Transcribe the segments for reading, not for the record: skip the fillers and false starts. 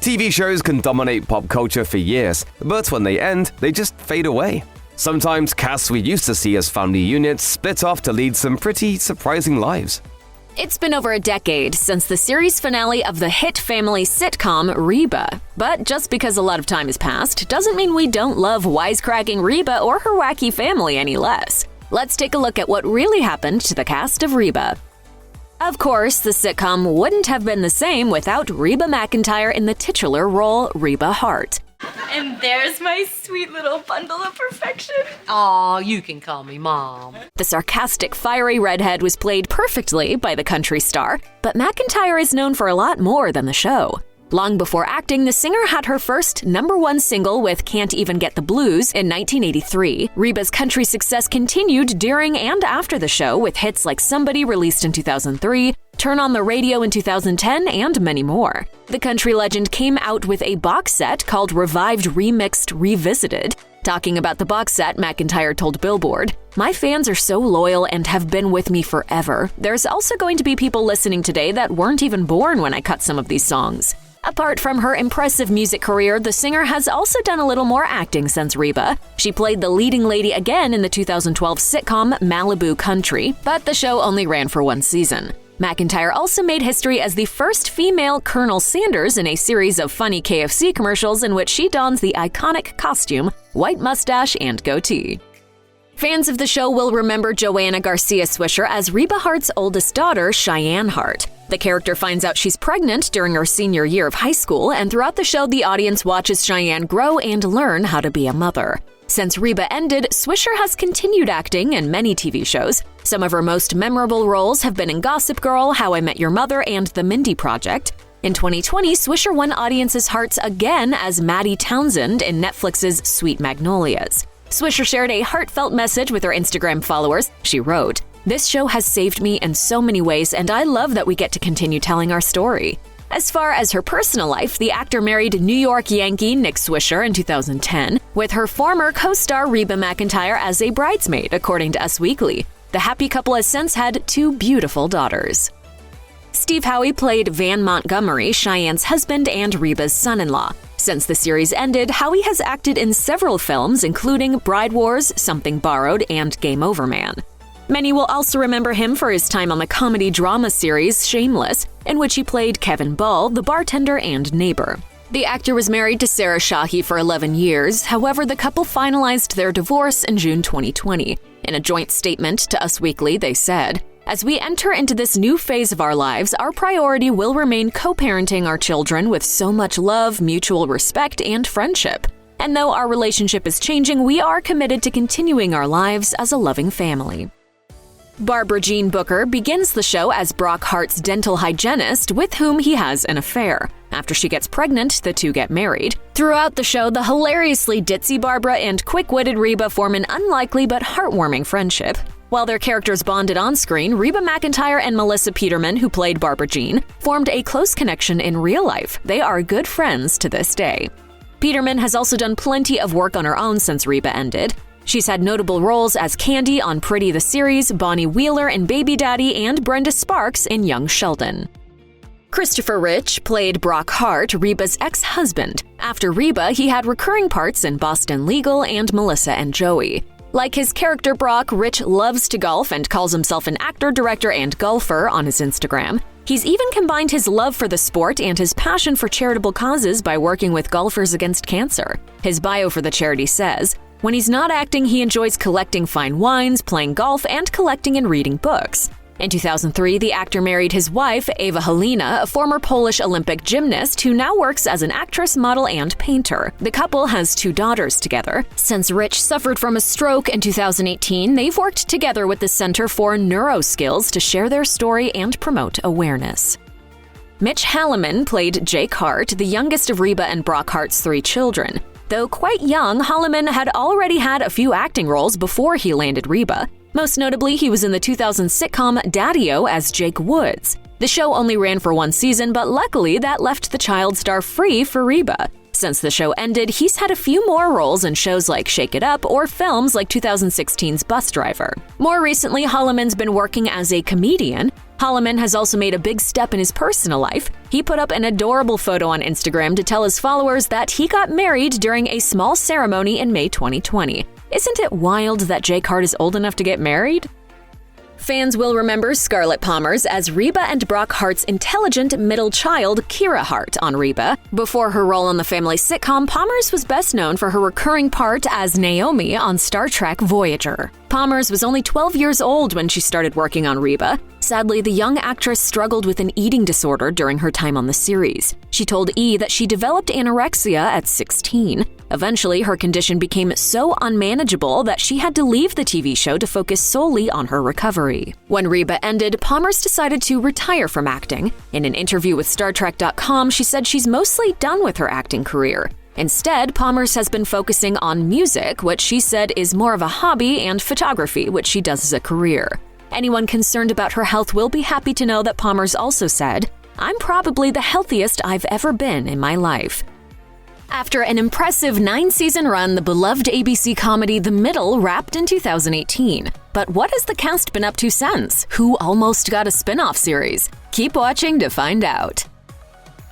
TV shows can dominate pop culture for years, but when they end, they just fade away. Sometimes casts we used to see as family units split off to lead some pretty surprising lives. It's been over a decade since the series finale of the hit family sitcom Reba. But just because a lot of time has passed doesn't mean we don't love wisecracking Reba or her wacky family any less. Let's take a look at what really happened to the cast of Reba. Of course, the sitcom wouldn't have been the same without Reba McEntire in the titular role, Reba Hart. And there's my sweet little bundle of perfection. Aw, you can call me Mom. The sarcastic, fiery redhead was played perfectly by the country star, but McEntire is known for a lot more than the show. Long before acting, the singer had her first #1 single with Can't Even Get the Blues in 1983. Reba's country success continued during and after the show with hits like Somebody released in 2003, Turn on the Radio in 2010, and many more. The country legend came out with a box set called Revived Remixed Revisited. Talking about the box set, McEntire told Billboard, "My fans are so loyal and have been with me forever. There's also going to be people listening today that weren't even born when I cut some of these songs." Apart from her impressive music career, the singer has also done a little more acting since Reba. She played the leading lady again in the 2012 sitcom Malibu Country, but the show only ran for 1 season. McEntire also made history as the first female Colonel Sanders in a series of funny KFC commercials in which she dons the iconic costume, white mustache, and goatee. Fans of the show will remember Joanna Garcia Swisher as Reba Hart's oldest daughter, Cheyenne Hart. The character finds out she's pregnant during her senior year of high school, and throughout the show, the audience watches Cheyenne grow and learn how to be a mother. Since Reba ended, Swisher has continued acting in many TV shows. Some of her most memorable roles have been in Gossip Girl, How I Met Your Mother, and The Mindy Project. In 2020, Swisher won audiences' hearts again as Maddie Townsend in Netflix's Sweet Magnolias. Swisher shared a heartfelt message with her Instagram followers. She wrote, "This show has saved me in so many ways, and I love that we get to continue telling our story." As far as her personal life, the actor married New York Yankee Nick Swisher in 2010, with her former co-star Reba McEntire as a bridesmaid, according to Us Weekly. The happy couple has since had 2 beautiful daughters. Steve Howie played Van Montgomery, Cheyenne's husband and Reba's son-in-law. Since the series ended, Howie has acted in several films, including Bride Wars, Something Borrowed, and Game Over Man. Many will also remember him for his time on the comedy drama series Shameless, in which he played Kevin Ball, the bartender and neighbor. The actor was married to Sarah Shahi for 11 years. However, the couple finalized their divorce in June 2020. In a joint statement to Us Weekly, they said, "As we enter into this new phase of our lives, our priority will remain co-parenting our children with so much love, mutual respect, and friendship. And though our relationship is changing, we are committed to continuing our lives as a loving family." Barbara Jean Booker begins the show as Brock Hart's dental hygienist with whom he has an affair. After she gets pregnant, the two get married. Throughout the show, the hilariously ditzy Barbara and quick-witted Reba form an unlikely but heartwarming friendship. While their characters bonded on screen, Reba McEntire and Melissa Peterman, who played Barbara Jean, formed a close connection in real life. They are good friends to this day. Peterman has also done plenty of work on her own since Reba ended. She's had notable roles as Candy on Pretty the Series, Bonnie Wheeler in Baby Daddy, and Brenda Sparks in Young Sheldon. Christopher Rich played Brock Hart, Reba's ex-husband. After Reba, he had recurring parts in Boston Legal and Melissa and Joey. Like his character Brock, Rich loves to golf and calls himself an actor, director, and golfer on his Instagram. He's even combined his love for the sport and his passion for charitable causes by working with Golfers Against Cancer. His bio for the charity says, "When he's not acting, he enjoys collecting fine wines, playing golf, and collecting and reading books." In 2003, the actor married his wife, Eva Halina, a former Polish Olympic gymnast who now works as an actress, model, and painter. The couple has 2 daughters together. Since Rich suffered from a stroke in 2018, they've worked together with the Center for Neuroskills to share their story and promote awareness. Mitch Halloman played Jake Hart, the youngest of Reba and Brock Hart's 3 children. Though quite young, Halloman had already had a few acting roles before he landed Reba. Most notably, he was in the 2000 sitcom Daddy-O as Jake Woods. The show only ran for 1 season, but luckily that left the child star free for Reba. Since the show ended, he's had a few more roles in shows like Shake It Up or films like 2016's Bus Driver. More recently, Halloman's been working as a comedian. Holloman has also made a big step in his personal life. He put up an adorable photo on Instagram to tell his followers that he got married during a small ceremony in May 2020. Isn't it wild that Jake Hart is old enough to get married? Fans will remember Scarlett Palmer's as Reba and Brock Hart's intelligent middle child, Kira Hart, on Reba. Before her role on the family sitcom, Palmer's was best known for her recurring part as Naomi on Star Trek Voyager. Palmer's was only 12 years old when she started working on Reba. Sadly, the young actress struggled with an eating disorder during her time on the series. She told E! that she developed anorexia at 16. Eventually, her condition became so unmanageable that she had to leave the TV show to focus solely on her recovery. When Reba ended, Palmer's decided to retire from acting. In an interview with StarTrek.com, she said she's mostly done with her acting career. Instead, Palmer's has been focusing on music, which she said is more of a hobby, and photography, which she does as a career. Anyone concerned about her health will be happy to know that Palmer's also said, "I'm probably the healthiest I've ever been in my life." After an impressive 9-season run, the beloved ABC comedy The Middle wrapped in 2018. But what has the cast been up to since? Who almost got a spin-off series? Keep watching to find out.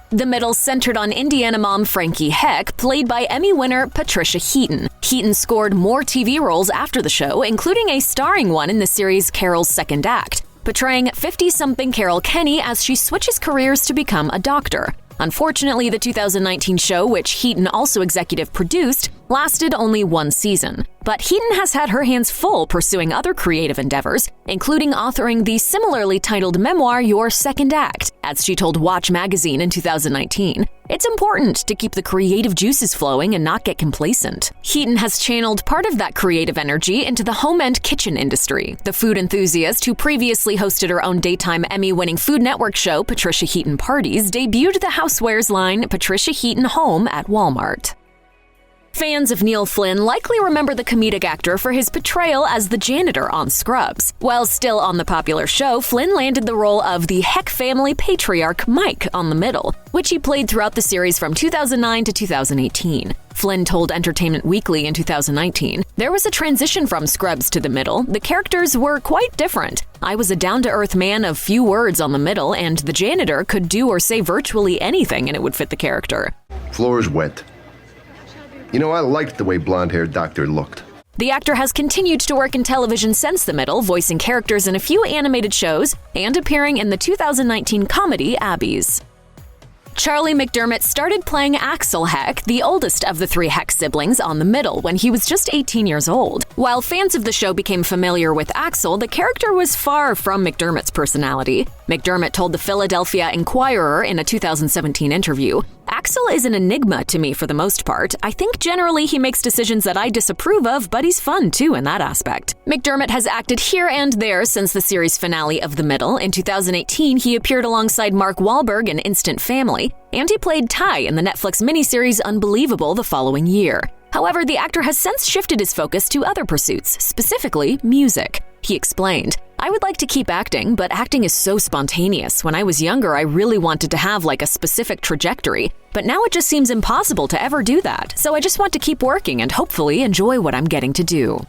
The Middle centered on Indiana mom Frankie Heck, played by Emmy winner Patricia Heaton. Heaton scored more TV roles after the show, including a starring one in the series Carol's Second Act, portraying 50-something Carol Kenny as she switches careers to become a doctor. Unfortunately, the 2019 show, which Heaton also executive produced, lasted only 1 season. But Heaton has had her hands full pursuing other creative endeavors, including authoring the similarly titled memoir Your Second Act, as she told Watch magazine in 2019. It's important to keep the creative juices flowing and not get complacent. Heaton has channeled part of that creative energy into the home and kitchen industry. The food enthusiast, who previously hosted her own daytime Emmy-winning Food Network show Patricia Heaton Parties, debuted the housewares line Patricia Heaton Home at Walmart. Fans of Neil Flynn likely remember the comedic actor for his portrayal as the janitor on Scrubs. While still on the popular show, Flynn landed the role of the Heck family patriarch Mike on The Middle, which he played throughout the series from 2009 to 2018. Flynn told Entertainment Weekly in 2019, "There was a transition from Scrubs to The Middle. The characters were quite different. I was a down-to-earth man of few words on The Middle, and the janitor could do or say virtually anything and it would fit the character." Floor's wet. You know, I liked the way blonde-haired doctor looked. The actor has continued to work in television since The Middle, voicing characters in a few animated shows and appearing in the 2019 comedy Abby's. Charlie McDermott started playing Axel Heck, the oldest of the 3 Heck siblings, on The Middle when he was just 18 years old. While fans of the show became familiar with Axel, the character was far from McDermott's personality. McDermott told the Philadelphia Inquirer in a 2017 interview, "Axel is an enigma to me for the most part. I think generally he makes decisions that I disapprove of, but he's fun too in that aspect." McDermott has acted here and there since the series finale of The Middle. In 2018, he appeared alongside Mark Wahlberg in Instant Family, and he played Ty in the Netflix miniseries Unbelievable the following year. However, the actor has since shifted his focus to other pursuits, specifically music. He explained, "I would like to keep acting, but acting is so spontaneous. When I was younger, I really wanted to have like a specific trajectory, but now it just seems impossible to ever do that. So I just want to keep working and hopefully enjoy what I'm getting to do."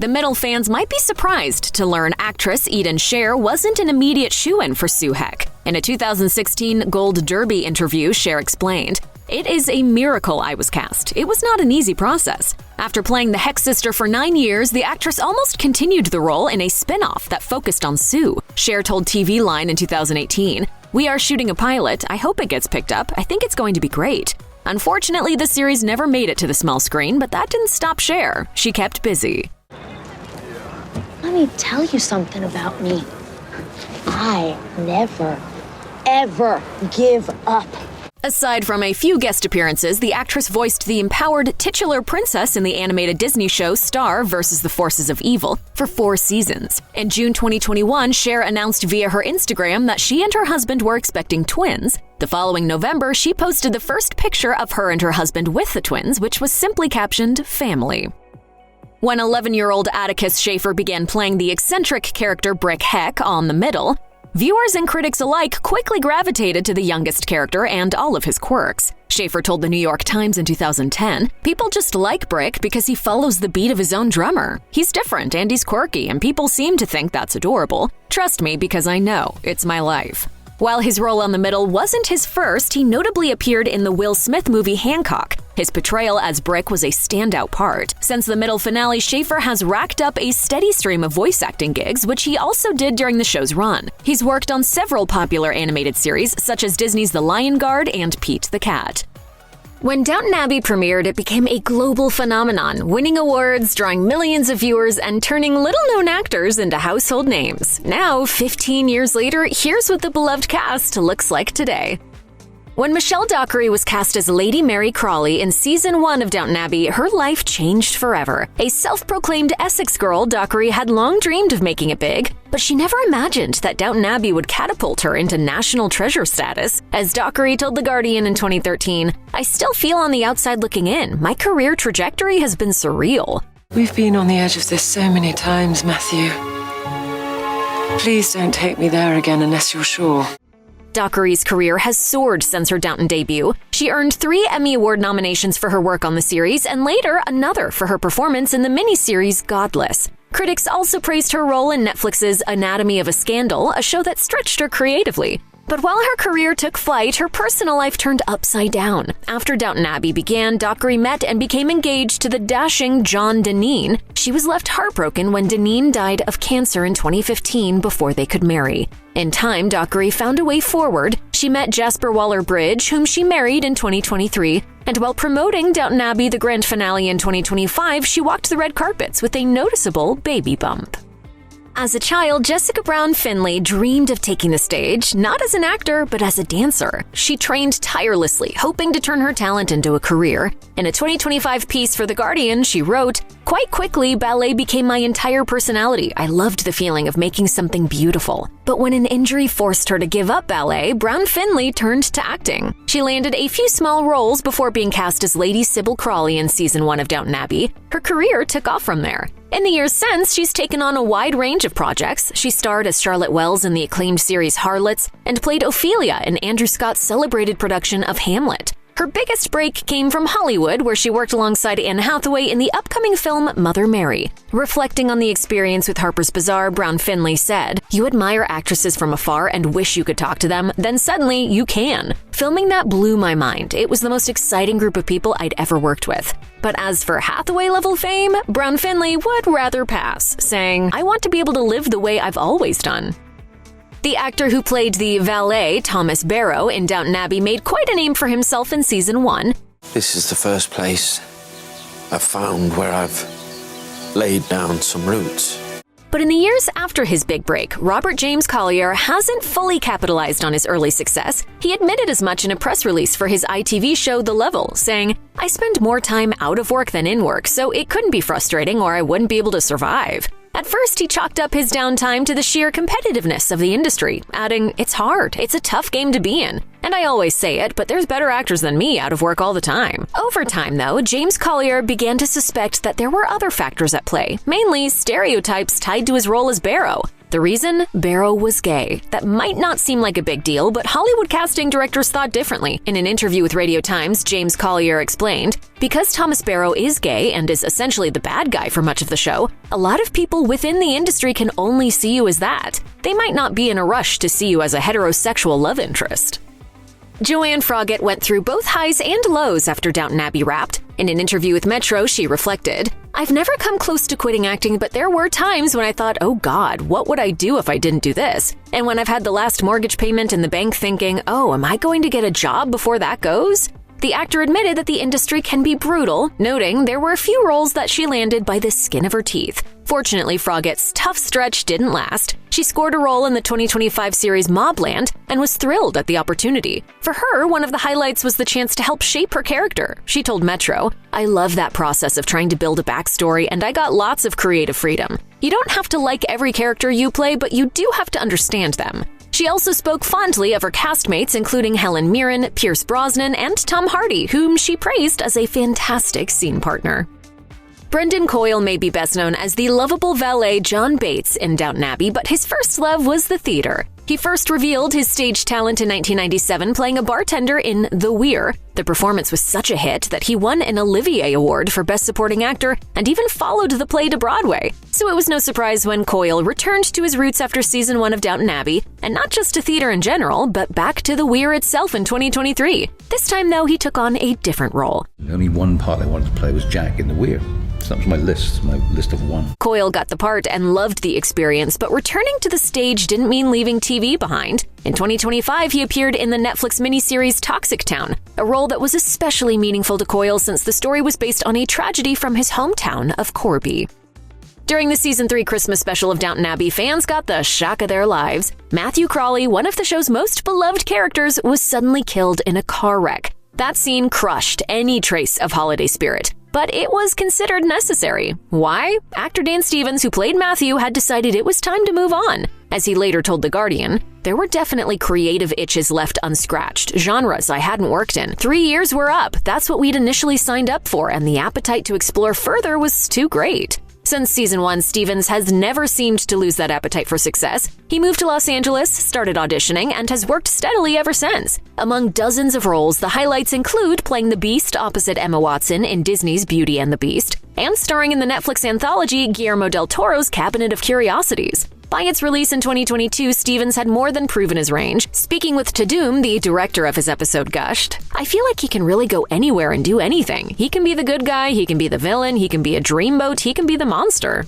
The Middle fans might be surprised to learn actress Eden Scher wasn't an immediate shoo-in for Sue Heck. In a 2016 Gold Derby interview, Scher explained, "It is a miracle I was cast. It was not an easy process. After playing the Heck sister for 9 years, the actress almost continued the role in a spin-off that focused on Sue." Scher told TV Line in 2018, "We are shooting a pilot. I hope it gets picked up. I think it's going to be great." Unfortunately, the series never made it to the small screen, but that didn't stop Scher. She kept busy. Let me tell you something about me. I never, ever give up. Aside from a few guest appearances, the actress voiced the empowered titular princess in the animated Disney show Star vs. the Forces of Evil for 4 seasons. In June 2021, Cher announced via her Instagram that she and her husband were expecting twins. The following November, she posted the first picture of her and her husband with the twins, which was simply captioned, "Family." When 11-year-old Atticus Shaffer began playing the eccentric character Brick Heck on The Middle, viewers and critics alike quickly gravitated to the youngest character and all of his quirks. Schaefer told the New York Times in 2010, "People just like Brick because he follows the beat of his own drummer. He's different and he's quirky, and people seem to think that's adorable. Trust me because I know. It's my life." While his role on The Middle wasn't his first, he notably appeared in the Will Smith movie Hancock. His portrayal as Brick was a standout part. Since The Middle finale, Schaefer has racked up a steady stream of voice acting gigs, which he also did during the show's run. He's worked on several popular animated series, such as Disney's The Lion Guard and Pete the Cat. When Downton Abbey premiered, it became a global phenomenon, winning awards, drawing millions of viewers, and turning little-known actors into household names. Now, 15 years later, here's what the beloved cast looks like today. When Michelle Dockery was cast as Lady Mary Crawley in Season 1 of Downton Abbey, her life changed forever. A self-proclaimed Essex girl, Dockery had long dreamed of making it big, but she never imagined that Downton Abbey would catapult her into national treasure status. As Dockery told The Guardian in 2013, "I still feel on the outside looking in. My career trajectory has been surreal." We've been on the edge of this so many times, Matthew. Please don't take me there again unless you're sure. Dockery's career has soared since her Downton debut. She earned 3 Emmy Award nominations for her work on the series, and later another for her performance in the miniseries Godless. Critics also praised her role in Netflix's Anatomy of a Scandal, a show that stretched her creatively. But while her career took flight, her personal life turned upside down. After Downton Abbey began, Dockery met and became engaged to the dashing John Deneen. She was left heartbroken when Deneen died of cancer in 2015 before they could marry. In time, Dockery found a way forward. She met Jasper Waller-Bridge, whom she married in 2023. And while promoting Downton Abbey the grand finale in 2025, she walked the red carpets with a noticeable baby bump. As a child, Jessica Brown Findlay dreamed of taking the stage, not as an actor, but as a dancer. She trained tirelessly, hoping to turn her talent into a career. In a 2025 piece for The Guardian, she wrote, "Quite quickly, ballet became my entire personality. I loved the feeling of making something beautiful. But when an injury forced her to give up ballet, Brown Findlay turned to acting. She landed a few small roles before being cast as Lady Sybil Crawley in Season 1 of Downton Abbey. Her career took off from there. In the years since, she's taken on a wide range of projects. She starred as Charlotte Wells in the acclaimed series Harlots and played Ophelia in Andrew Scott's celebrated production of Hamlet. Her biggest break came from Hollywood, where she worked alongside Anne Hathaway in the upcoming film Mother Mary. Reflecting on the experience with Harper's Bazaar, Brown Findlay said, "You admire actresses from afar and wish you could talk to them, then suddenly you can. Filming that blew my mind. It was the most exciting group of people I'd ever worked with." But as for Hathaway-level fame, Brown Findlay would rather pass, saying, "I want to be able to live the way I've always done." The actor who played the valet, Thomas Barrow, in Downton Abbey made quite a name for himself in Season 1. "This is the first place I've found where I've laid down some roots." But in the years after his big break, Robert James Collier hasn't fully capitalized on his early success. He admitted as much in a press release for his ITV show The Level, saying, "I spend more time out of work than in work, so it couldn't be frustrating or I wouldn't be able to survive." At first, he chalked up his downtime to the sheer competitiveness of the industry, adding, "It's hard. It's a tough game to be in. And I always say it, but there's better actors than me out of work all the time." Over time, though, James Collier began to suspect that there were other factors at play, mainly stereotypes tied to his role as Barrow. The reason? Barrow was gay. That might not seem like a big deal, but Hollywood casting directors thought differently. In an interview with Radio Times, James Collier explained, "Because Thomas Barrow is gay and is essentially the bad guy for much of the show, a lot of people within the industry can only see you as that. They might not be in a rush to see you as a heterosexual love interest." Joanne Froggatt went through both highs and lows after Downton Abbey wrapped. In an interview with Metro, she reflected, "I've never come close to quitting acting, but there were times when I thought, oh God, what would I do if I didn't do this? And when I've had the last mortgage payment in the bank thinking, oh, am I going to get a job before that goes?" The actor admitted that the industry can be brutal, noting there were a few roles that she landed by the skin of her teeth. Fortunately, Froggatt's tough stretch didn't last. She scored a role in the 2025 series Mobland and was thrilled at the opportunity. For her, one of the highlights was the chance to help shape her character. She told Metro, "I love that process of trying to build a backstory, and I got lots of creative freedom. You don't have to like every character you play, but you do have to understand them." She also spoke fondly of her castmates, including Helen Mirren, Pierce Brosnan, and Tom Hardy, whom she praised as a fantastic scene partner. Brendan Coyle may be best known as the lovable valet John Bates in Downton Abbey, but his first love was the theater. He first revealed his stage talent in 1997 playing a bartender in The Weir. The performance was such a hit that he won an Olivier Award for Best Supporting Actor and even followed the play to Broadway. So it was no surprise when Coyle returned to his roots after season 1 of Downton Abbey, and not just to theater in general, but back to The Weir itself in 2023. This time, though, he took on a different role. Only one part I wanted to play was Jack in The Weir. So that was my list of one. Coyle got the part and loved the experience, but returning to the stage didn't mean leaving TV behind. In 2025, he appeared in the Netflix miniseries Toxic Town, a role that was especially meaningful to Coyle since the story was based on a tragedy from his hometown of Corby. During the Season 3 Christmas special of Downton Abbey, fans got the shock of their lives. Matthew Crawley, one of the show's most beloved characters, was suddenly killed in a car wreck. That scene crushed any trace of holiday spirit. But it was considered necessary. Why? Actor Dan Stevens, who played Matthew, had decided it was time to move on. As he later told The Guardian, there were definitely creative itches left unscratched, genres I hadn't worked in. 3 years were up. That's what we'd initially signed up for, and the appetite to explore further was too great. Since season 1, Stevens has never seemed to lose that appetite for success. He moved to Los Angeles, started auditioning, and has worked steadily ever since. Among dozens of roles, the highlights include playing the Beast opposite Emma Watson in Disney's Beauty and the Beast, and starring in the Netflix anthology Guillermo del Toro's Cabinet of Curiosities. By its release in 2022, Stevens had more than proven his range. Speaking with Tadoom, the director of his episode, gushed, "I feel like he can really go anywhere and do anything. He can be the good guy, he can be the villain, he can be a dreamboat, he can be the monster."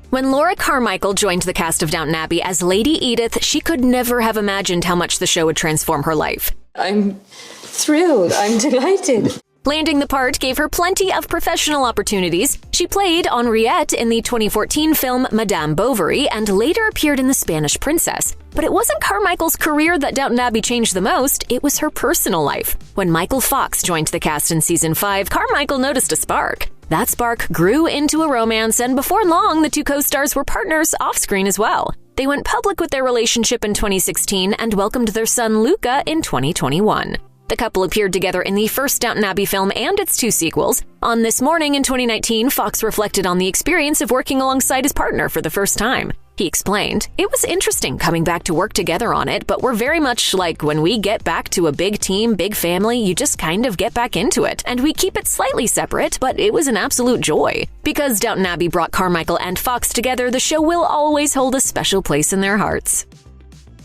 When Laura Carmichael joined the cast of Downton Abbey as Lady Edith, she could never have imagined how much the show would transform her life. I'm thrilled. I'm delighted. Landing the part gave her plenty of professional opportunities. She played Henriette in the 2014 film Madame Bovary and later appeared in The Spanish Princess. But it wasn't Carmichael's career that Downton Abbey changed the most, it was her personal life. When Michael Fox joined the cast in season 5, Carmichael noticed a spark. That spark grew into a romance, and before long, the two co-stars were partners off-screen as well. They went public with their relationship in 2016 and welcomed their son Luca in 2021. The couple appeared together in the first Downton Abbey film and its 2 sequels. On This Morning in 2019, Fox reflected on the experience of working alongside his partner for the first time. He explained, "It was interesting coming back to work together on it, but we're very much like when we get back to a big team, big family, you just kind of get back into it. And we keep it slightly separate, but it was an absolute joy." Because Downton Abbey brought Carmichael and Fox together, the show will always hold a special place in their hearts.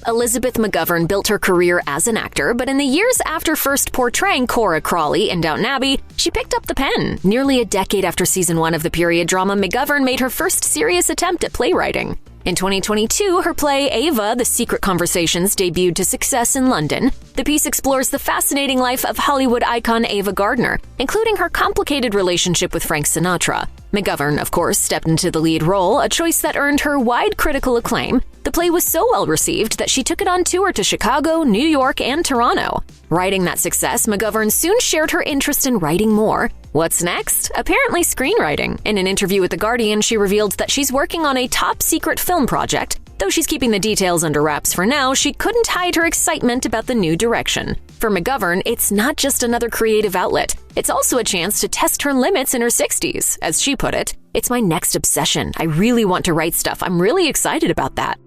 Elizabeth McGovern built her career as an actor, but in the years after first portraying Cora Crawley in Downton Abbey, she picked up the pen. Nearly a decade after season 1 of the period drama, McGovern made her first serious attempt at playwriting. In 2022, her play Ava, The Secret Conversations debuted to success in London. The piece explores the fascinating life of Hollywood icon Ava Gardner, including her complicated relationship with Frank Sinatra. McGovern, of course, stepped into the lead role, a choice that earned her wide critical acclaim. The play was so well received that she took it on tour to Chicago, New York, and Toronto. Riding that success, McGovern soon shared her interest in writing more. What's next? Apparently screenwriting. In an interview with The Guardian, she revealed that she's working on a top-secret film project. Though she's keeping the details under wraps for now, she couldn't hide her excitement about the new direction. For McGovern, it's not just another creative outlet. It's also a chance to test her limits in her 60s. As she put it, "It's my next obsession. I really want to write stuff. I'm really excited about that."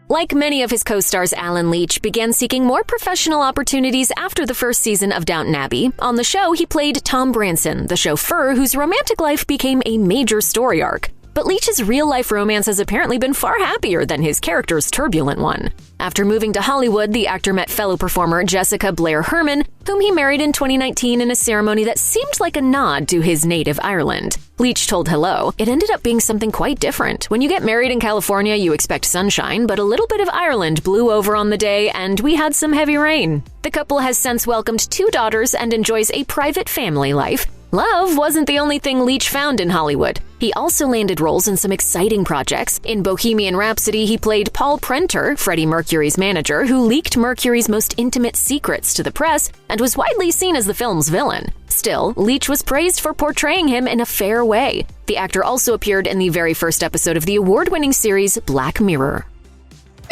Like many of his co-stars, Alan Leach began seeking more professional opportunities after the first season of Downton Abbey. On the show, he played Tom Branson, the chauffeur whose romantic life became a major story arc. But Leach's real-life romance has apparently been far happier than his character's turbulent one. After moving to Hollywood, the actor met fellow performer Jessica Blair Herman, whom he married in 2019 in a ceremony that seemed like a nod to his native Ireland. Leach told Hello, "It ended up being something quite different. When you get married in California, you expect sunshine, but a little bit of Ireland blew over on the day, and we had some heavy rain." The couple has since welcomed 2 daughters and enjoys a private family life. Love wasn't the only thing Leach found in Hollywood. He also landed roles in some exciting projects. In Bohemian Rhapsody, he played Paul Prenter, Freddie Mercury's manager, who leaked Mercury's most intimate secrets to the press and was widely seen as the film's villain. Still, Leach was praised for portraying him in a fair way. The actor also appeared in the very first episode of the award-winning series Black Mirror.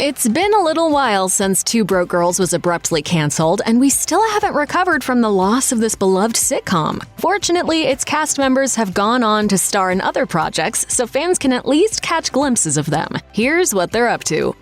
It's been a little while since Two Broke Girls was abruptly canceled, and we still haven't recovered from the loss of this beloved sitcom. Fortunately, its cast members have gone on to star in other projects, so fans can at least catch glimpses of them. Here's what they're up to.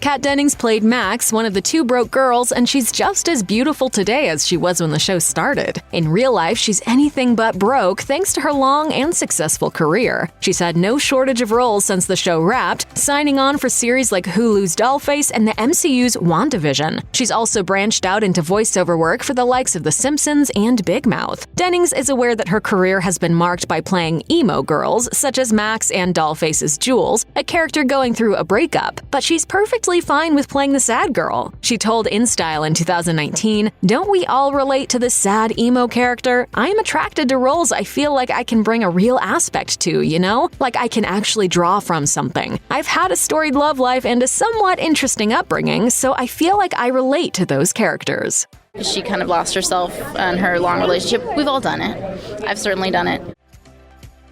Kat Dennings played Max, one of the two broke girls, and she's just as beautiful today as she was when the show started. In real life, she's anything but broke thanks to her long and successful career. She's had no shortage of roles since the show wrapped, signing on for series like Hulu's Dollface and the MCU's WandaVision. She's also branched out into voiceover work for the likes of The Simpsons and Big Mouth. Dennings is aware that her career has been marked by playing emo girls, such as Max and Dollface's Jules, a character going through a breakup, but she's perfectly fine with playing the sad girl. She told InStyle in 2019, "Don't we all relate to the sad emo character? I am attracted to roles I feel like I can bring a real aspect to, you know? Like I can actually draw from something. I've had a storied love life and a somewhat interesting upbringing, so I feel like I relate to those characters." She kind of lost herself in her long relationship. We've all done it. I've certainly done it.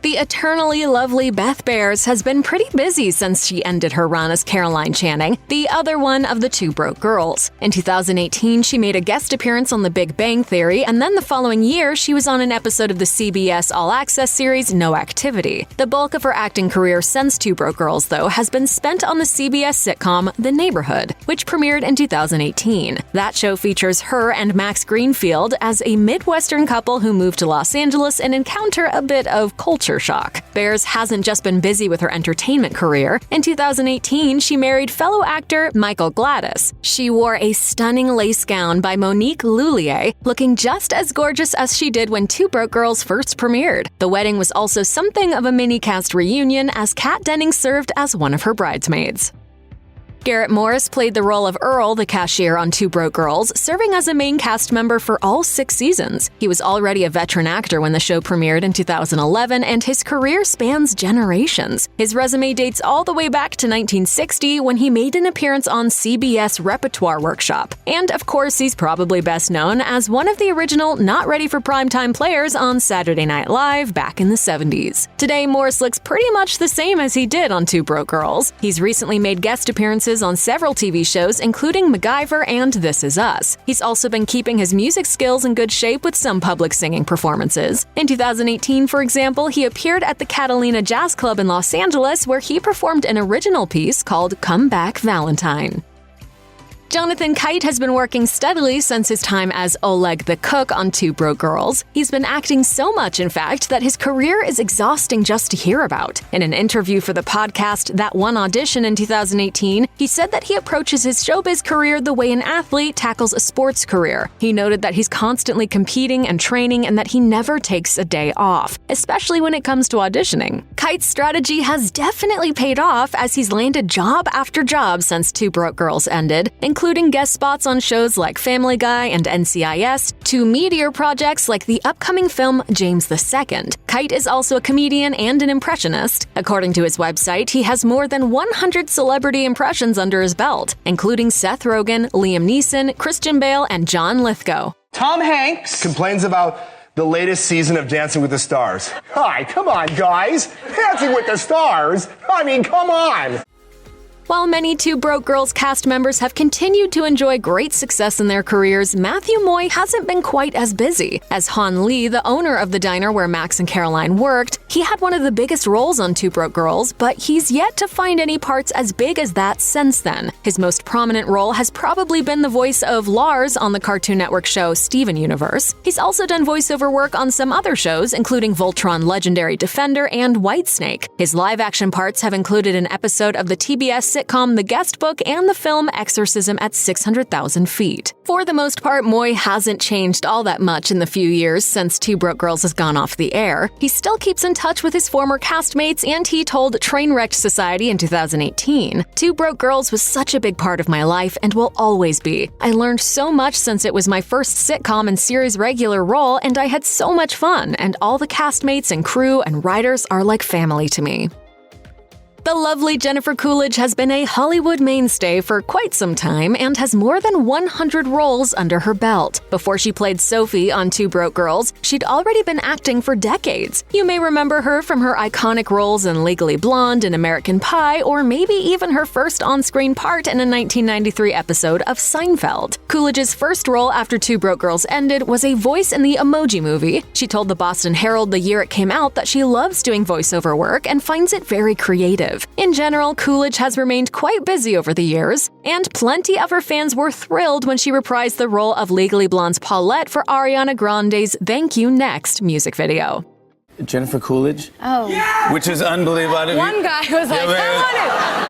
The eternally lovely Beth Bears has been pretty busy since she ended her run as Caroline Channing, the other one of the two broke girls. In 2018, she made a guest appearance on The Big Bang Theory, and then the following year, she was on an episode of the CBS All Access series No Activity. The bulk of her acting career since Two Broke Girls, though, has been spent on the CBS sitcom The Neighborhood, which premiered in 2018. That show features her and Max Greenfield as a Midwestern couple who move to Los Angeles and encounter a bit of culture shock. Bears hasn't just been busy with her entertainment career. In 2018, she married fellow actor Michael Gladys. She wore a stunning lace gown by Monique Lhuillier, looking just as gorgeous as she did when Two Broke Girls first premiered. The wedding was also something of a mini-cast reunion as Kat Dennings served as one of her bridesmaids. Garrett Morris played the role of Earl, the cashier on Two Broke Girls, serving as a main cast member for all 6 seasons. He was already a veteran actor when the show premiered in 2011, and his career spans generations. His resume dates all the way back to 1960 when he made an appearance on CBS Repertoire Workshop. And of course, he's probably best known as one of the original not ready for primetime players on Saturday Night Live back in the 70s. Today, Morris looks pretty much the same as he did on Two Broke Girls. He's recently made guest appearances on several TV shows, including MacGyver and This Is Us. He's also been keeping his music skills in good shape with some public singing performances. In 2018, for example, he appeared at the Catalina Jazz Club in Los Angeles, where he performed an original piece called Come Back Valentine. Jonathan Kite has been working steadily since his time as Oleg the cook on Two Broke Girls. He's been acting so much, in fact, that his career is exhausting just to hear about. In an interview for the podcast That One Audition in 2018, he said that he approaches his showbiz career the way an athlete tackles a sports career. He noted that he's constantly competing and training and that he never takes a day off, especially when it comes to auditioning. Kite's strategy has definitely paid off as he's landed job after job since Two Broke Girls ended, including guest spots on shows like Family Guy and NCIS, to meteor projects like the upcoming film James II. Kite is also a comedian and an impressionist. According to his website, he has more than 100 celebrity impressions under his belt, including Seth Rogen, Liam Neeson, Christian Bale, and John Lithgow. Tom Hanks complains about the latest season of Dancing with the Stars. Hi, come on, guys. Dancing with the Stars? I mean, come on. While many Two Broke Girls cast members have continued to enjoy great success in their careers, Matthew Moy hasn't been quite as busy. As Han Lee, the owner of the diner where Max and Caroline worked, he had one of the biggest roles on Two Broke Girls, but he's yet to find any parts as big as that since then. His most prominent role has probably been the voice of Lars on the Cartoon Network show Steven Universe. He's also done voiceover work on some other shows, including Voltron Legendary Defender and Whitesnake. His live-action parts have included an episode of the TBS sitcom The Guest Book and the film Exorcism at 600,000 Feet. For the most part, Moy hasn't changed all that much in the few years since Two Broke Girls has gone off the air. He still keeps in touch with his former castmates, and he told Trainwrecked Society in 2018, "Two Broke Girls was such a big part of my life and will always be. I learned so much since it was my first sitcom and series regular role, and I had so much fun, and all the castmates and crew and writers are like family to me." The lovely Jennifer Coolidge has been a Hollywood mainstay for quite some time and has more than 100 roles under her belt. Before she played Sophie on Two Broke Girls, she'd already been acting for decades. You may remember her from her iconic roles in Legally Blonde and American Pie, or maybe even her first on-screen part in a 1993 episode of Seinfeld. Coolidge's first role after Two Broke Girls ended was a voice in the Emoji Movie. She told the Boston Herald the year it came out that she loves doing voiceover work and finds it very creative. active. In general, Coolidge has remained quite busy over the years, and plenty of her fans were thrilled when she reprised the role of Legally Blonde's Paulette for Ariana Grande's Thank You Next music video. Jennifer Coolidge? Oh. Yeah! Which is unbelievable. One guy was like, I want it!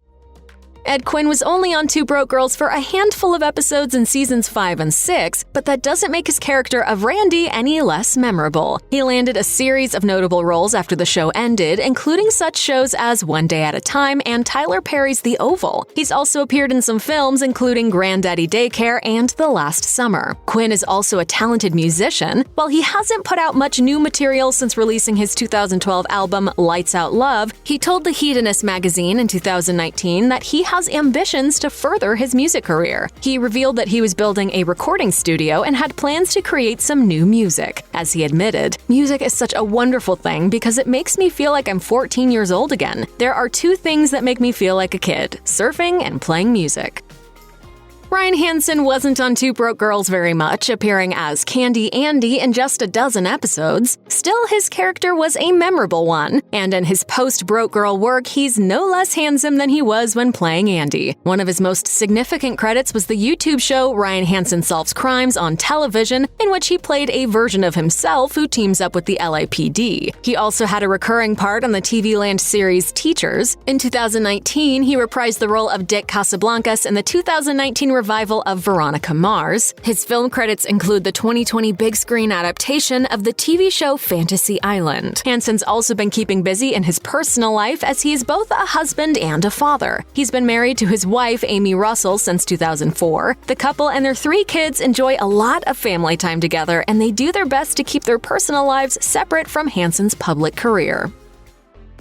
Ed Quinn was only on Two Broke Girls for a handful of episodes in seasons 5 and 6, but that doesn't make his character of Randy any less memorable. He landed a series of notable roles after the show ended, including such shows as One Day at a Time and Tyler Perry's The Oval. He's also appeared in some films, including Granddaddy Daycare and The Last Summer. Quinn is also a talented musician. While he hasn't put out much new material since releasing his 2012 album Lights Out Love, he told The Hedonist magazine in 2019 that he has ambitions to further his music career. He revealed that he was building a recording studio and had plans to create some new music. As he admitted, music is such a wonderful thing because it makes me feel like I'm 14 years old again. There are two things that make me feel like a kid: surfing and playing music. Ryan Hansen wasn't on Two Broke Girls very much, appearing as Candy Andy in just a dozen episodes. Still, his character was a memorable one, and in his post-Broke Girl work, he's no less handsome than he was when playing Andy. One of his most significant credits was the YouTube show Ryan Hansen Solves Crimes on television, in which he played a version of himself who teams up with the LAPD. He also had a recurring part on the TV Land series Teachers. In 2019, he reprised the role of Dick Casablancas in the 2019 revival of Veronica Mars. His film credits include the 2020 big screen adaptation of the TV show Fantasy Island. Hansen's also been keeping busy in his personal life as he is both a husband and a father. He's been married to his wife, Amy Russell, since 2004. The couple and their 3 kids enjoy a lot of family time together, and they do their best to keep their personal lives separate from Hansen's public career.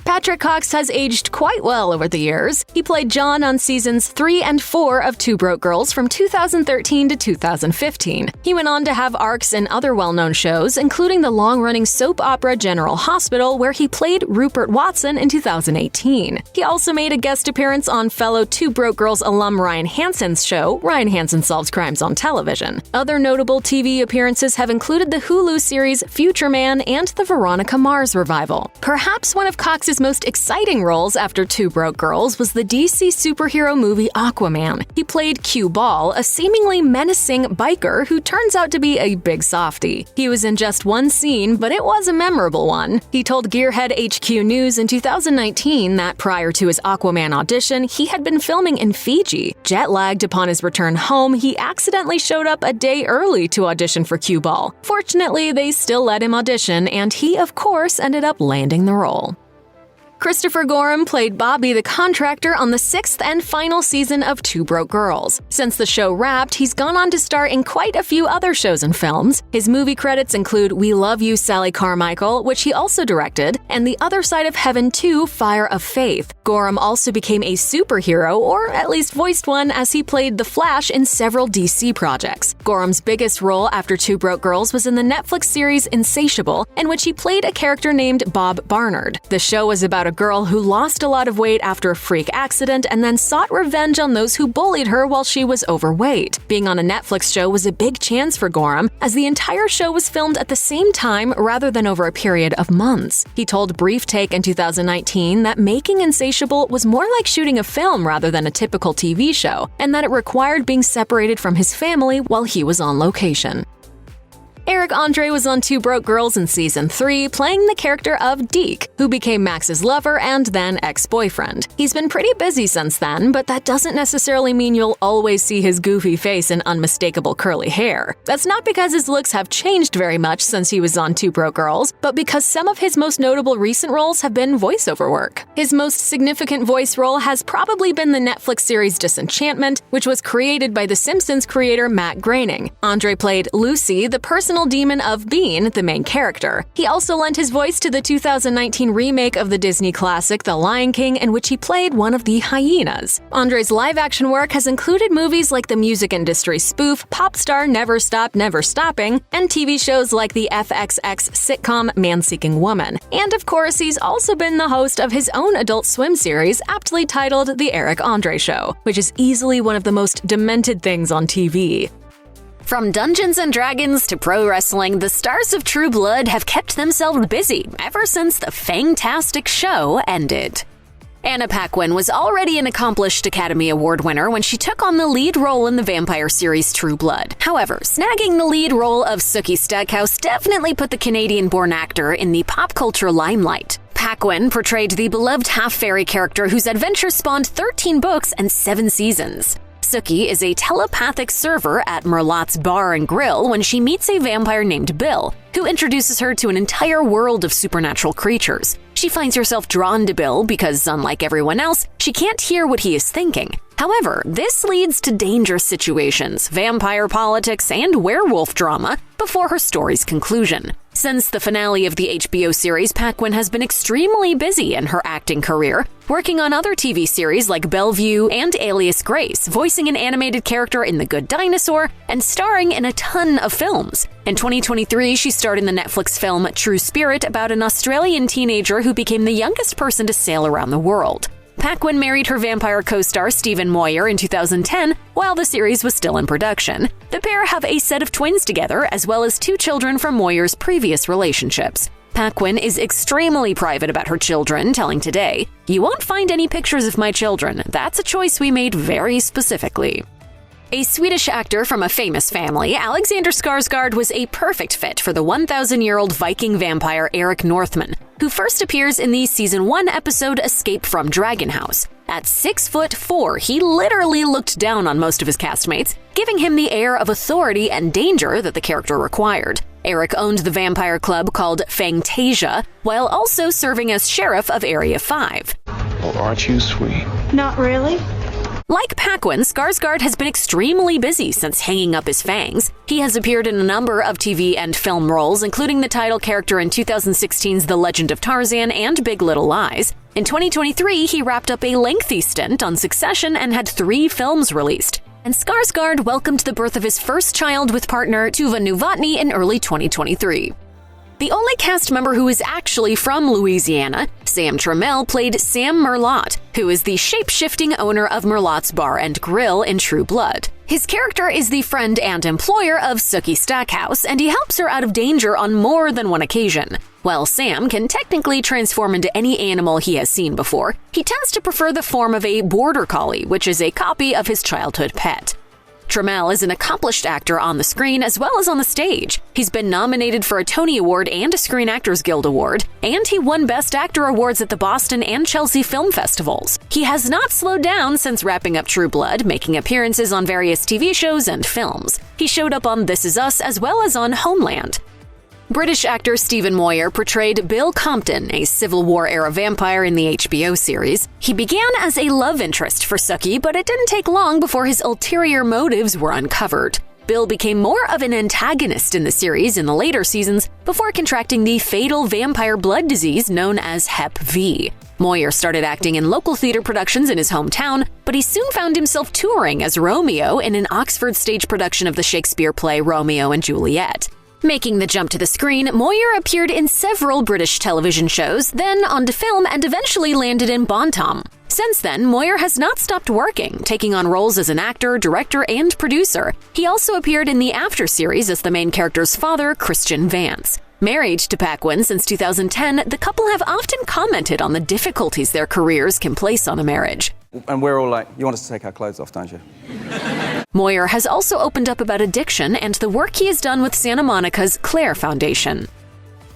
Patrick Cox has aged quite well over the years. He played John on seasons 3 and 4 of Two Broke Girls from 2013 to 2015. He went on to have arcs in other well-known shows, including the long-running soap opera General Hospital, where he played Rupert Watson in 2018. He also made a guest appearance on fellow Two Broke Girls alum Ryan Hansen's show, Ryan Hansen Solves Crimes on Television. Other notable TV appearances have included the Hulu series Future Man and the Veronica Mars revival. Perhaps one of Cox's most exciting roles after Two Broke Girls was the DC superhero movie Aquaman. He played Q Ball, a seemingly menacing biker who turns out to be a big softie. He was in just one scene, but it was a memorable one. He told Gearhead HQ News in 2019 that prior to his Aquaman audition, he had been filming in Fiji. Jet-lagged upon his return home, he accidentally showed up a day early to audition for Q Ball. Fortunately, they still let him audition, and he, of course, ended up landing the role. Christopher Gorham played Bobby the contractor on the 6th and final season of Two Broke Girls. Since the show wrapped, he's gone on to star in quite a few other shows and films. His movie credits include We Love You, Sally Carmichael, which he also directed, and The Other Side of Heaven 2, Fire of Faith. Gorham also became a superhero, or at least voiced one, as he played The Flash in several DC projects. Gorham's biggest role after Two Broke Girls was in the Netflix series Insatiable, in which he played a character named Bob Barnard. The show was about a girl who lost a lot of weight after a freak accident and then sought revenge on those who bullied her while she was overweight. Being on a Netflix show was a big chance for Gorham, as the entire show was filmed at the same time rather than over a period of months. He told Brief Take in 2019 that making Insatiable was more like shooting a film rather than a typical TV show, and that it required being separated from his family while he was on location. Eric Andre was on Two Broke Girls in Season 3, playing the character of Deke, who became Max's lover and then ex-boyfriend. He's been pretty busy since then, but that doesn't necessarily mean you'll always see his goofy face and unmistakable curly hair. That's not because his looks have changed very much since he was on Two Broke Girls, but because some of his most notable recent roles have been voiceover work. His most significant voice role has probably been the Netflix series Disenchantment, which was created by The Simpsons creator Matt Groening. Andre played Lucy, the personal demon of Bean, the main character. He also lent his voice to the 2019 remake of the Disney classic The Lion King, in which he played one of the hyenas. Andre's live-action work has included movies like the music industry spoof Pop Star Never Stop Never Stopping, and TV shows like the FXX sitcom Man-Seeking Woman. And of course, he's also been the host of his own Adult Swim series, aptly titled The Eric Andre Show, which is easily one of the most demented things on TV. From Dungeons & Dragons to pro wrestling, the stars of True Blood have kept themselves busy ever since the Fangtastic show ended. Anna Paquin was already an accomplished Academy Award winner when she took on the lead role in the vampire series True Blood. However, snagging the lead role of Sookie Stackhouse definitely put the Canadian-born actor in the pop culture limelight. Paquin portrayed the beloved half-fairy character whose adventures spawned 13 books and 7 seasons. Sookie is a telepathic server at Merlot's Bar and Grill when she meets a vampire named Bill, who introduces her to an entire world of supernatural creatures. She finds herself drawn to Bill because, unlike everyone else, she can't hear what he is thinking. However, this leads to dangerous situations, vampire politics, and werewolf drama before her story's conclusion. Since the finale of the HBO series, Paquin has been extremely busy in her acting career, working on other TV series like Bellevue and Alias Grace, voicing an animated character in The Good Dinosaur, and starring in a ton of films. In 2023, she starred in the Netflix film True Spirit about an Australian teenager who became the youngest person to sail around the world. Paquin married her vampire co-star Stephen Moyer in 2010 while the series was still in production. The pair have a set of twins together, as well as 2 children from Moyer's previous relationships. Paquin is extremely private about her children, telling Today, "You won't find any pictures of my children. That's a choice we made very specifically." A Swedish actor from a famous family, Alexander Skarsgård was a perfect fit for the 1,000-year-old Viking vampire Eric Northman, who first appears in the Season 1 episode Escape from Dragon House. At 6'4", he literally looked down on most of his castmates, giving him the air of authority and danger that the character required. Eric owned the vampire club called Fangtasia, while also serving as sheriff of Area 5. Well, aren't you sweet? Not really. Like Paquin, Skarsgård has been extremely busy since hanging up his fangs. He has appeared in a number of TV and film roles, including the title character in 2016's The Legend of Tarzan and Big Little Lies. In 2023, he wrapped up a lengthy stint on Succession and had 3 films released. And Skarsgård welcomed the birth of his first child with partner Tuva Novotny in early 2023. The only cast member who is actually from Louisiana, Sam Trammell played Sam Merlot, who is the shape-shifting owner of Merlot's Bar and Grill in True Blood. His character is the friend and employer of Sookie Stackhouse, and he helps her out of danger on more than one occasion. While Sam can technically transform into any animal he has seen before, he tends to prefer the form of a border collie, which is a copy of his childhood pet. Trammell is an accomplished actor on the screen as well as on the stage. He's been nominated for a Tony Award and a Screen Actors Guild Award, and he won Best Actor awards at the Boston and Chelsea Film Festivals. He has not slowed down since wrapping up True Blood, making appearances on various TV shows and films. He showed up on This Is Us as well as on Homeland. British actor Stephen Moyer portrayed Bill Compton, a Civil War-era vampire in the HBO series. He began as a love interest for Sookie, but it didn't take long before his ulterior motives were uncovered. Bill became more of an antagonist in the series in the later seasons before contracting the fatal vampire blood disease known as Hep V. Moyer started acting in local theater productions in his hometown, but he soon found himself touring as Romeo in an Oxford stage production of the Shakespeare play Romeo and Juliet. Making the jump to the screen, Moyer appeared in several British television shows, then onto film and eventually landed in Bon Tom. Since then, Moyer has not stopped working, taking on roles as an actor, director, and producer. He also appeared in the After series as the main character's father, Christian Vance. Married to Paquin since 2010, the couple have often commented on the difficulties their careers can place on a marriage. And we're all like, you want us to take our clothes off, don't you? Moyer has also opened up about addiction and the work he has done with Santa Monica's Claire Foundation.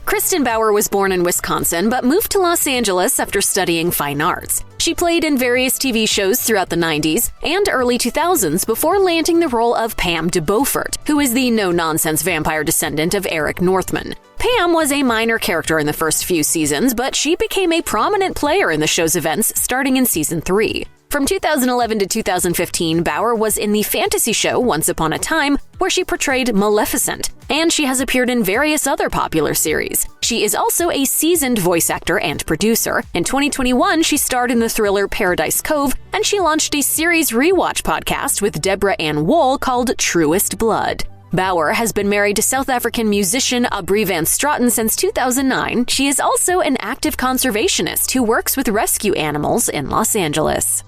Kristen Bauer was born in Wisconsin but moved to Los Angeles after studying fine arts. She played in various TV shows throughout the 90s and early 2000s before landing the role of Pam de Beaufort, who is the no-nonsense vampire descendant of Eric Northman. Pam was a minor character in the first few seasons, but she became a prominent player in the show's events starting in Season 3. From 2011 to 2015, Bauer was in the fantasy show Once Upon a Time, where she portrayed Maleficent, and she has appeared in various other popular series. She is also a seasoned voice actor and producer. In 2021, she starred in the thriller Paradise Cove, and she launched a series rewatch podcast with Deborah Ann Wool called Truest Blood. Bauer has been married to South African musician Aubrey Van Straten since 2009. She is also an active conservationist who works with rescue animals in Los Angeles.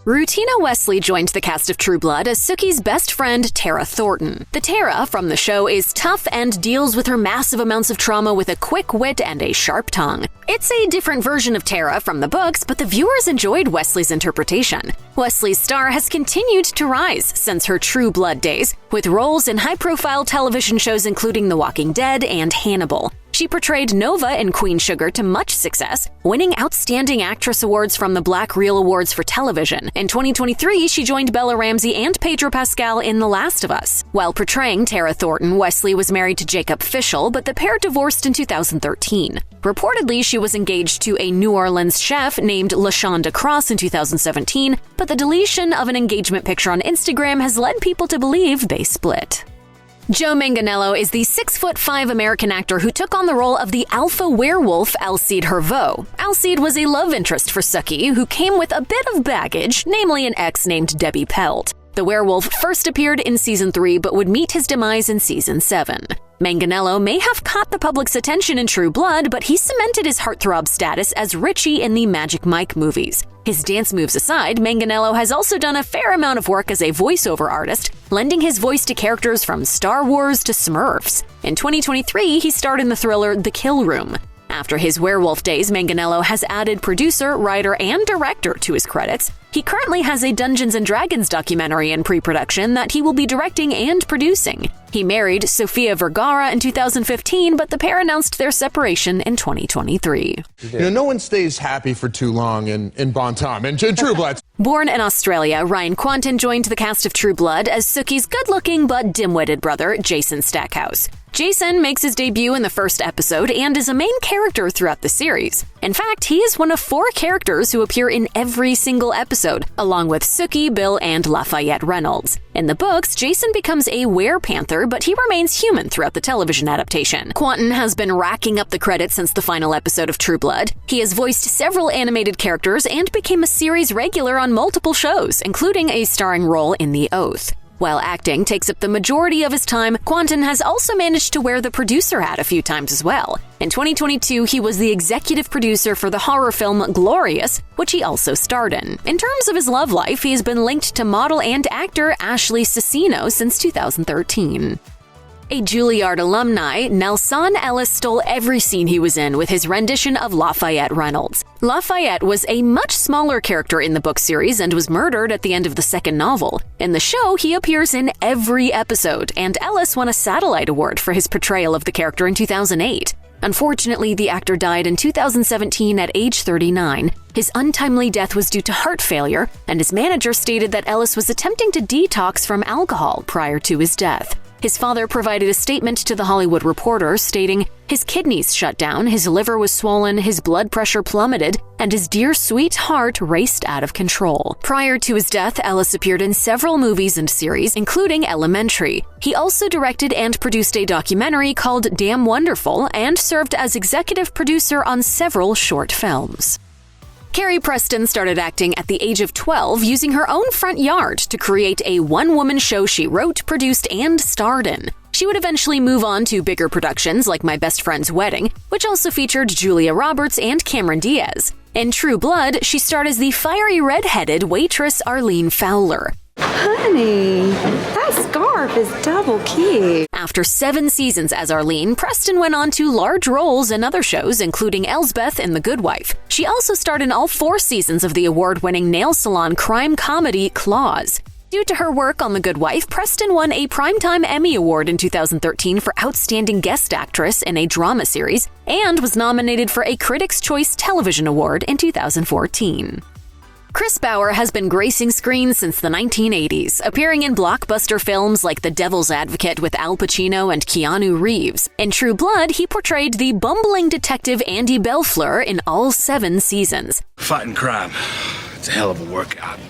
Rutina Wesley joined the cast of True Blood as Sookie's best friend, Tara Thornton. The Tara from the show is tough and deals with her massive amounts of trauma with a quick wit and a sharp tongue. It's a different version of Tara from the books, but the viewers enjoyed Wesley's interpretation. Wesley's star has continued to rise since her True Blood days, with roles in high-profile television shows including The Walking Dead and Hannibal. She portrayed Nova in Queen Sugar to much success, winning Outstanding Actress awards from the Black Reel Awards for television. In 2023, she joined Bella Ramsey and Pedro Pascal in The Last of Us. While portraying Tara Thornton, Wesley was married to Jacob Fischel, but the pair divorced in 2013. Reportedly, she was engaged to a New Orleans chef named LaShonda Cross in 2017, but the deletion of an engagement picture on Instagram has led people to believe they split. Joe Manganiello is the 6'5" American actor who took on the role of the alpha werewolf Alcide Herveau. Alcide was a love interest for Sookie, who came with a bit of baggage, namely an ex named Debbie Pelt. The werewolf first appeared in Season 3 but would meet his demise in Season 7. Manganiello may have caught the public's attention in True Blood, but he cemented his heartthrob status as Richie in the Magic Mike movies. His dance moves aside, Manganiello has also done a fair amount of work as a voiceover artist, lending his voice to characters from Star Wars to Smurfs. In 2023, he starred in the thriller The Kill Room. After his werewolf days, Manganiello has added producer, writer, and director to his credits. He currently has a Dungeons & Dragons documentary in pre-production that he will be directing and producing. He married Sofia Vergara in 2015, but the pair announced their separation in 2023. No one stays happy for too long in Bon Temps, and True Blood. Born in Australia, Ryan Quanten joined the cast of True Blood as Sookie's good-looking but dim-witted brother, Jason Stackhouse. Jason makes his debut in the first episode and is a main character throughout the series. In fact, he is one of 4 characters who appear in every single episode, along with Sookie, Bill, and Lafayette Reynolds. In the books, Jason becomes a were-panther, but he remains human throughout the television adaptation. Quanten has been racking up the credits since the final episode of True Blood. He has voiced several animated characters and became a series regular on multiple shows, including a starring role in The Oath. While acting takes up the majority of his time, Quanten has also managed to wear the producer hat a few times as well. In 2022, he was the executive producer for the horror film Glorious, which he also starred in. In terms of his love life, he has been linked to model and actor Ashley Cicino since 2013. A Juilliard alumni, Nelson Ellis stole every scene he was in with his rendition of Lafayette Reynolds. Lafayette was a much smaller character in the book series and was murdered at the end of the second novel. In the show, he appears in every episode, and Ellis won a Satellite Award for his portrayal of the character in 2008. Unfortunately, the actor died in 2017 at age 39. His untimely death was due to heart failure, and his manager stated that Ellis was attempting to detox from alcohol prior to his death. His father provided a statement to The Hollywood Reporter stating, "His kidneys shut down, his liver was swollen, his blood pressure plummeted, and his dear sweet heart raced out of control." Prior to his death, Ellis appeared in several movies and series, including Elementary. He also directed and produced a documentary called Damn Wonderful and served as executive producer on several short films. Carrie Preston started acting at the age of 12 using her own front yard to create a one-woman show she wrote, produced, and starred in. She would eventually move on to bigger productions like My Best Friend's Wedding, which also featured Julia Roberts and Cameron Diaz. In True Blood, she starred as the fiery red-headed waitress Arlene Fowler. Honey, that scarf is double cute. After 7 seasons as Arlene, Preston went on to large roles in other shows, including Elsbeth in The Good Wife. She also starred in all 4 seasons of the award-winning nail salon crime comedy Claws. Due to her work on The Good Wife, Preston won a Primetime Emmy Award in 2013 for Outstanding Guest Actress in a Drama Series, and was nominated for a Critics' Choice Television Award in 2014. Chris Bauer has been gracing screens since the 1980s, appearing in blockbuster films like The Devil's Advocate with Al Pacino and Keanu Reeves. In True Blood, he portrayed the bumbling detective Andy Belfleur in all 7 seasons. Fighting crime. It's a hell of a workout.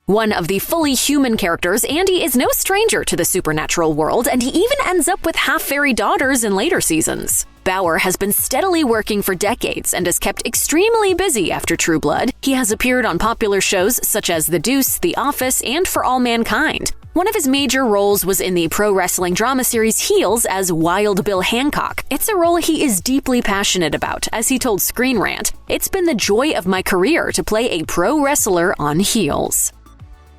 One of the fully human characters, Andy is no stranger to the supernatural world, and he even ends up with half-fairy daughters in later seasons. Bauer has been steadily working for decades and is kept extremely busy after True Blood. He has appeared on popular shows such as The Deuce, The Office, and For All Mankind. One of his major roles was in the pro wrestling drama series Heels as Wild Bill Hancock. It's a role he is deeply passionate about. As he told Screen Rant, "It's been the joy of my career to play a pro wrestler on Heels."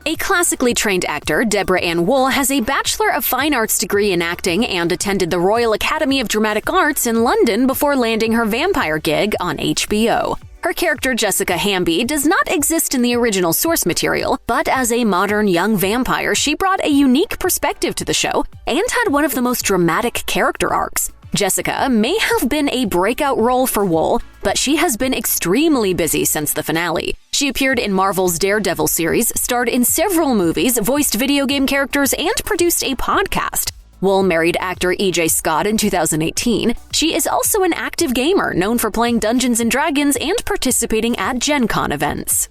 A classically trained actor, Deborah Ann Wool, has a Bachelor of Fine Arts degree in acting and attended the Royal Academy of Dramatic Arts in London before landing her vampire gig on HBO. Her character, Jessica Hamby, does not exist in the original source material, but as a modern young vampire, she brought a unique perspective to the show and had one of the most dramatic character arcs. Jessica may have been a breakout role for Wool, but she has been extremely busy since the finale. She appeared in Marvel's Daredevil series, starred in several movies, voiced video game characters, and produced a podcast. Wool married actor E.J. Scott in 2018. She is also an active gamer, known for playing Dungeons & Dragons and participating at Gen Con events.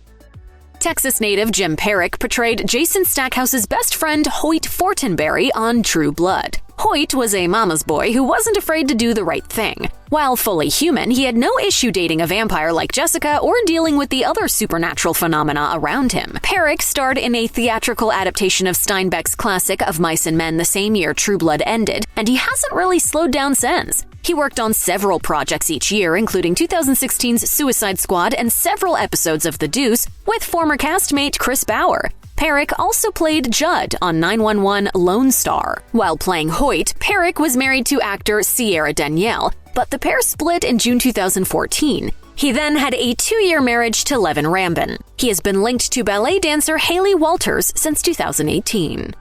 Texas native Jim Perrick portrayed Jason Stackhouse's best friend Hoyt Fortenberry on True Blood. Hoyt was a mama's boy who wasn't afraid to do the right thing. While fully human, he had no issue dating a vampire like Jessica or dealing with the other supernatural phenomena around him. Perrick starred in a theatrical adaptation of Steinbeck's classic Of Mice and Men the same year True Blood ended, and he hasn't really slowed down since. He worked on several projects each year, including 2016's Suicide Squad and several episodes of The Deuce with former castmate Chris Bauer. Perrick also played Judd on 911 Lone Star. While playing Hoyt, Perrick was married to actor Sierra Danielle, but the pair split in June 2014. He then had a 2-year marriage to Levin Rambin. He has been linked to ballet dancer Haley Walters since 2018.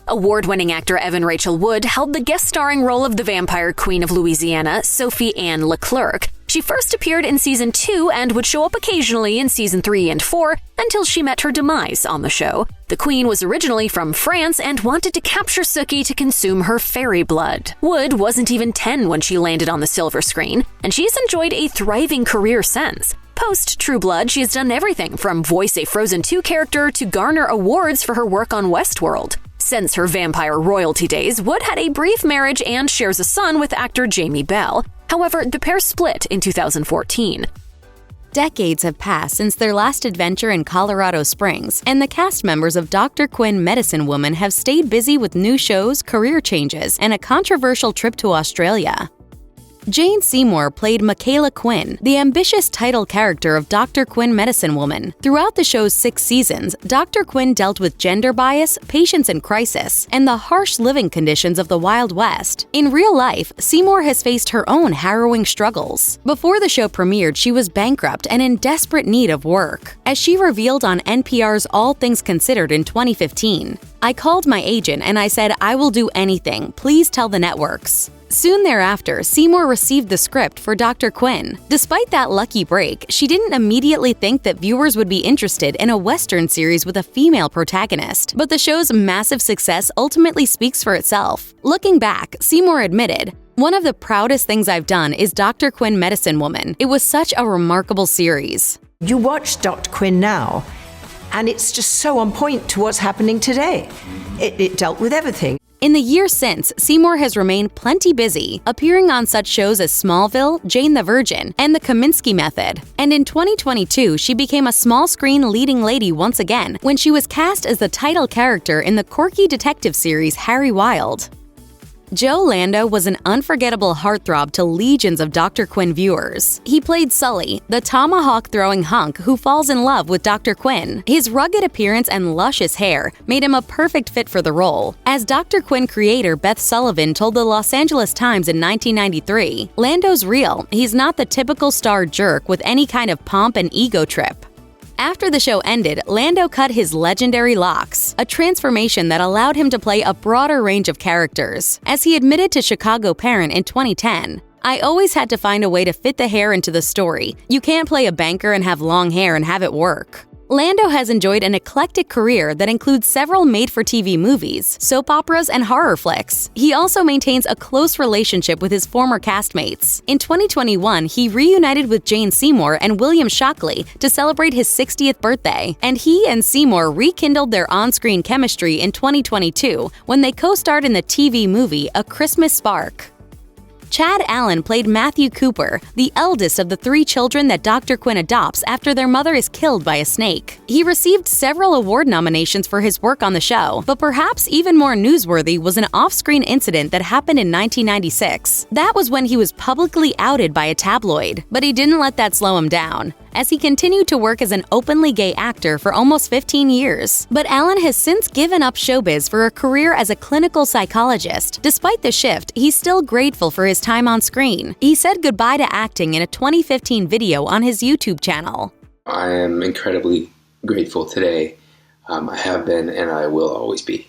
Award-winning actor Evan Rachel Wood held the guest starring role of the vampire queen of Louisiana, Sophie Anne Leclerc. She first appeared in Season 2 and would show up occasionally in Season 3 and 4 until she met her demise on the show. The queen was originally from France and wanted to capture Sookie to consume her fairy blood. Wood wasn't even 10 when she landed on the silver screen, and she's enjoyed a thriving career since. Post True Blood, she has done everything from voice a Frozen 2 character to garner awards for her work on Westworld. Since her vampire royalty days, Wood had a brief marriage and shares a son with actor Jamie Bell. However, the pair split in 2014. Decades have passed since their last adventure in Colorado Springs, and the cast members of Dr. Quinn Medicine Woman have stayed busy with new shows, career changes, and a controversial trip to Australia. Jane Seymour played Michaela Quinn, the ambitious title character of Dr. Quinn Medicine Woman. Throughout the show's 6 seasons, Dr. Quinn dealt with gender bias, patients in crisis, and the harsh living conditions of the Wild West. In real life, Seymour has faced her own harrowing struggles. Before the show premiered, she was bankrupt and in desperate need of work. As she revealed on NPR's All Things Considered in 2015, "I called my agent and I said, I will do anything, please tell the networks." Soon thereafter, Seymour received the script for Dr. Quinn. Despite that lucky break, she didn't immediately think that viewers would be interested in a Western series with a female protagonist. But the show's massive success ultimately speaks for itself. Looking back, Seymour admitted, "One of the proudest things I've done is Dr. Quinn Medicine Woman. It was such a remarkable series." You watch Dr. Quinn now, and it's just so on point to what's happening today. It dealt with everything. In the years since, Seymour has remained plenty busy, appearing on such shows as Smallville, Jane the Virgin, and The Kaminsky Method. And in 2022, she became a small-screen leading lady once again when she was cast as the title character in the quirky detective series Harry Wild. Joe Lando was an unforgettable heartthrob to legions of Dr. Quinn viewers. He played Sully, the tomahawk-throwing hunk who falls in love with Dr. Quinn. His rugged appearance and luscious hair made him a perfect fit for the role. As Dr. Quinn creator Beth Sullivan told the Los Angeles Times in 1993, "Lando's real. He's not the typical star jerk with any kind of pomp and ego trip." After the show ended, Lando cut his legendary locks, a transformation that allowed him to play a broader range of characters. As he admitted to Chicago Parent in 2010, "I always had to find a way to fit the hair into the story. You can't play a banker and have long hair and have it work." Lando has enjoyed an eclectic career that includes several made-for-TV movies, soap operas, and horror flicks. He also maintains a close relationship with his former castmates. In 2021, he reunited with Jane Seymour and William Shockley to celebrate his 60th birthday, and he and Seymour rekindled their on-screen chemistry in 2022 when they co-starred in the TV movie A Christmas Spark. Chad Allen played Matthew Cooper, the eldest of the 3 children that Dr. Quinn adopts after their mother is killed by a snake. He received several award nominations for his work on the show, but perhaps even more newsworthy was an off-screen incident that happened in 1996. That was when he was publicly outed by a tabloid, but he didn't let that slow him down, as he continued to work as an openly gay actor for almost 15 years. But Allen has since given up showbiz for a career as a clinical psychologist. Despite the shift, he's still grateful for his time on screen. He said goodbye to acting in a 2015 video on his YouTube channel. I am incredibly grateful today. I have been and I will always be.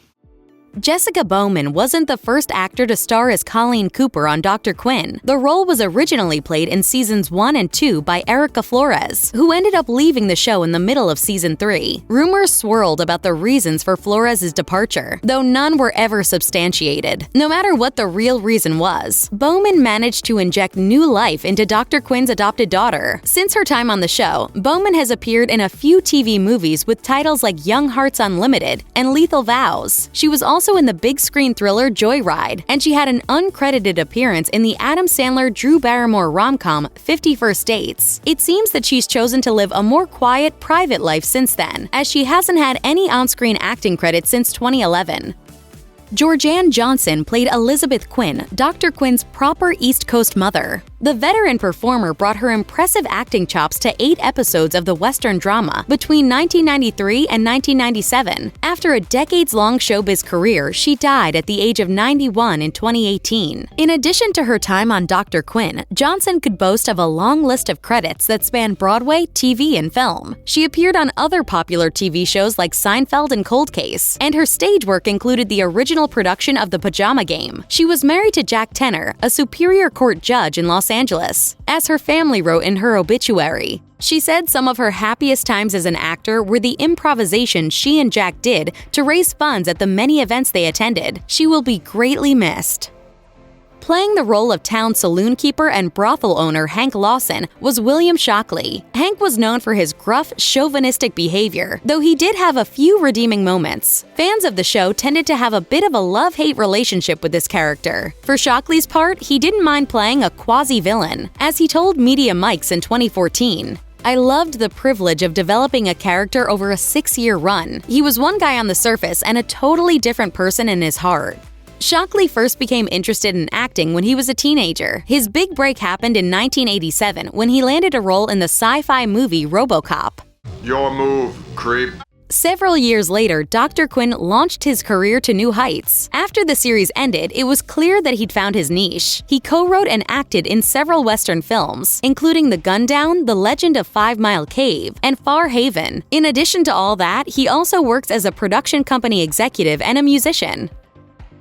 Jessica Bowman wasn't the first actor to star as Colleen Cooper on Dr. Quinn. The role was originally played in seasons 1 and 2 by Erica Flores, who ended up leaving the show in the middle of season 3. Rumors swirled about the reasons for Flores' departure, though none were ever substantiated. No matter what the real reason was, Bowman managed to inject new life into Dr. Quinn's adopted daughter. Since her time on the show, Bowman has appeared in a few TV movies with titles like Young Hearts Unlimited and Lethal Vows. She was also in the big screen thriller Joyride, and she had an uncredited appearance in the Adam Sandler-Drew Barrymore rom-com 50 First Dates. It seems that she's chosen to live a more quiet, private life since then, as she hasn't had any on-screen acting credits since 2011. Georgianne Johnson played Elizabeth Quinn, Dr. Quinn's proper East Coast mother. The veteran performer brought her impressive acting chops to 8 episodes of the Western drama between 1993 and 1997. After a decades-long showbiz career, she died at the age of 91 in 2018. In addition to her time on Dr. Quinn, Johnson could boast of a long list of credits that span Broadway, TV, and film. She appeared on other popular TV shows like Seinfeld and Cold Case, and her stage work included the original production of The Pajama Game. She was married to Jack Tenner, a Superior Court judge in Los Angeles, as her family wrote in her obituary. She said some of her happiest times as an actor were the improvisation she and Jack did to raise funds at the many events they attended. She will be greatly missed. Playing the role of town saloon keeper and brothel owner Hank Lawson was William Shockley. Hank was known for his gruff, chauvinistic behavior, though he did have a few redeeming moments. Fans of the show tended to have a bit of a love-hate relationship with this character. For Shockley's part, he didn't mind playing a quasi-villain, as he told Media Mics in 2014. I loved the privilege of developing a character over a 6-year run. He was one guy on the surface and a totally different person in his heart. Shockley first became interested in acting when he was a teenager. His big break happened in 1987 when he landed a role in the sci-fi movie RoboCop. Your move, creep. Several years later, Dr. Quinn launched his career to new heights. After the series ended, it was clear that he'd found his niche. He co-wrote and acted in several Western films, including The Gundown, The Legend of 5 Mile Cave, and Far Haven. In addition to all that, he also works as a production company executive and a musician.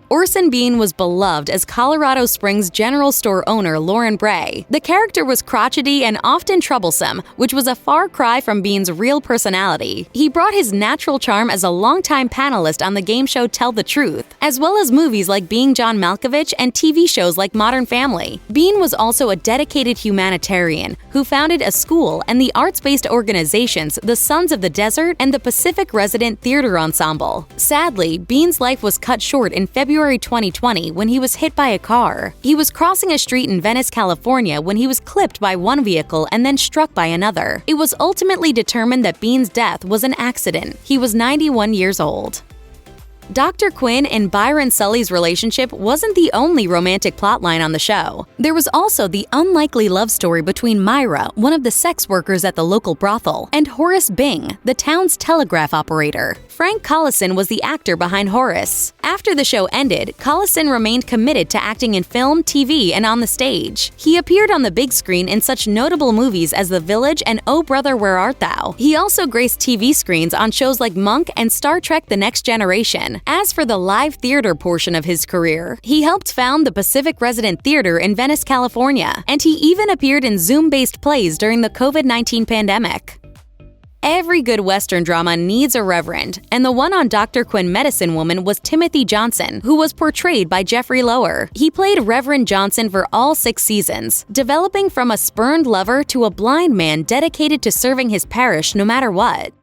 Orson Bean was beloved as Colorado Springs general store owner Lauren Bray. The character was crotchety and often troublesome, which was a far cry from Bean's real personality. He brought his natural charm as a longtime panelist on the game show Tell the Truth, as well as movies like Being John Malkovich and TV shows like Modern Family. Bean was also a dedicated humanitarian who founded a school and the arts-based organizations the Sons of the Desert and the Pacific Resident Theater Ensemble. Sadly, Bean's life was cut short in February 2020 when he was hit by a car. He was crossing a street in Venice, California when he was clipped by one vehicle and then struck by another. It was ultimately determined that Bean's death was an accident. He was 91 years old. Dr. Quinn and Byron Sully's relationship wasn't the only romantic plotline on the show. There was also the unlikely love story between Myra, one of the sex workers at the local brothel, and Horace Bing, the town's telegraph operator. Frank Collison was the actor behind Horace. After the show ended, Collison remained committed to acting in film, TV, and on the stage. He appeared on the big screen in such notable movies as The Village and Oh Brother, Where Art Thou? He also graced TV screens on shows like Monk and Star Trek The Next Generation. As for the live theater portion of his career, he helped found the Pacific Resident Theater in Venice, California, and he even appeared in Zoom-based plays during the COVID-19 pandemic. Every good Western drama needs a reverend, and the one on Dr. Quinn Medicine Woman was Timothy Johnson, who was portrayed by Jeffrey Lower. He played Reverend Johnson for all 6 seasons, developing from a spurned lover to a blind man dedicated to serving his parish no matter what.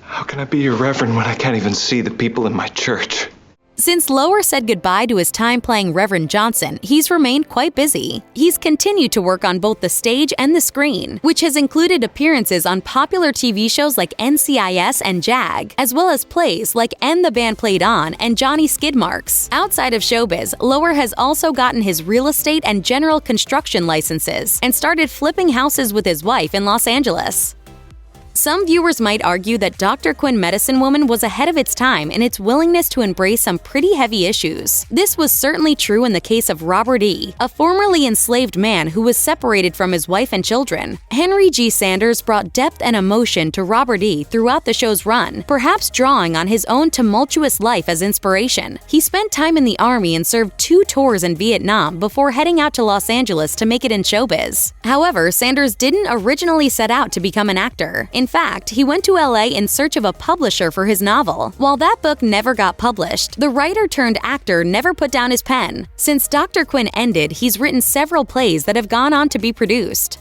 How can I be your reverend when I can't even see the people in my church? Since Lower said goodbye to his time playing Reverend Johnson, he's remained quite busy. He's continued to work on both the stage and the screen, which has included appearances on popular TV shows like NCIS and JAG, as well as plays like And the Band Played On and Johnny Skidmarks. Outside of showbiz, Lower has also gotten his real estate and general construction licenses and started flipping houses with his wife in Los Angeles. Some viewers might argue that Dr. Quinn Medicine Woman was ahead of its time in its willingness to embrace some pretty heavy issues. This was certainly true in the case of Robert E., a formerly enslaved man who was separated from his wife and children. Henry G. Sanders brought depth and emotion to Robert E. throughout the show's run, perhaps drawing on his own tumultuous life as inspiration. He spent time in the Army and served 2 tours in Vietnam before heading out to Los Angeles to make it in showbiz. However, Sanders didn't originally set out to become an actor. In fact, he went to LA in search of a publisher for his novel. While that book never got published, the writer-turned-actor never put down his pen. Since Dr. Quinn ended, he's written several plays that have gone on to be produced.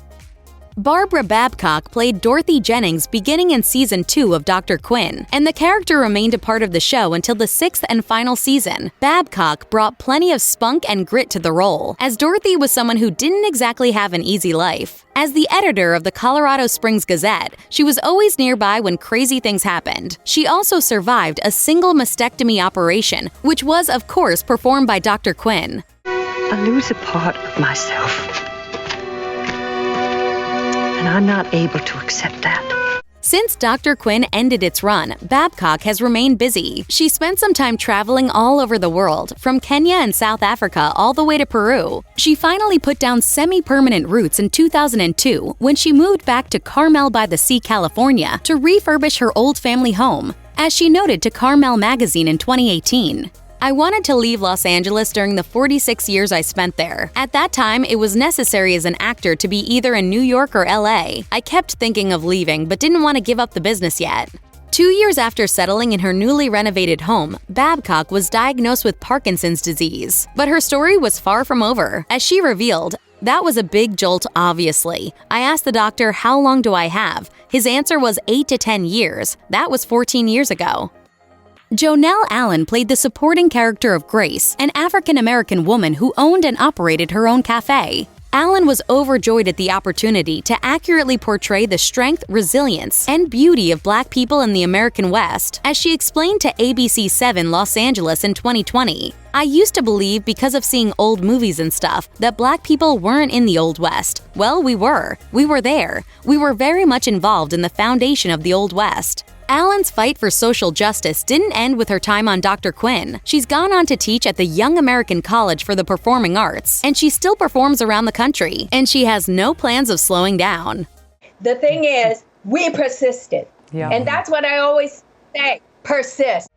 Barbara Babcock played Dorothy Jennings beginning in Season 2 of Dr. Quinn, and the character remained a part of the show until the 6th and final season. Babcock brought plenty of spunk and grit to the role, as Dorothy was someone who didn't exactly have an easy life. As the editor of the Colorado Springs Gazette, she was always nearby when crazy things happened. She also survived a single mastectomy operation, which was, of course, performed by Dr. Quinn. I lose a part of myself. And I'm not able to accept that. Since Dr. Quinn ended its run, Babcock has remained busy. She spent some time traveling all over the world, from Kenya and South Africa all the way to Peru. She finally put down semi-permanent roots in 2002 when she moved back to Carmel by the Sea, California, to refurbish her old family home. As she noted to Carmel magazine in 2018, "I wanted to leave Los Angeles during the 46 years I spent there. At that time, it was necessary as an actor to be either in New York or LA. I kept thinking of leaving, but didn't want to give up the business yet." 2 years after settling in her newly renovated home, Babcock was diagnosed with Parkinson's disease. But her story was far from over. As she revealed, "That was a big jolt, obviously. I asked the doctor, 'How long do I have?' His answer was 8 to 10 years. That was 14 years ago." Jonelle Allen played the supporting character of Grace, an African-American woman who owned and operated her own cafe. Allen was overjoyed at the opportunity to accurately portray the strength, resilience, and beauty of Black people in the American West, as she explained to ABC7 Los Angeles in 2020. "I used to believe, because of seeing old movies and stuff, that Black people weren't in the Old West. Well, we were. We were there. We were very much involved in the foundation of the Old West." Allen's fight for social justice didn't end with her time on Dr. Quinn. She's gone on to teach at the Young American College for the Performing Arts, and she still performs around the country, and she has no plans of slowing down. The thing is, we persisted. And that's what I always say, persist.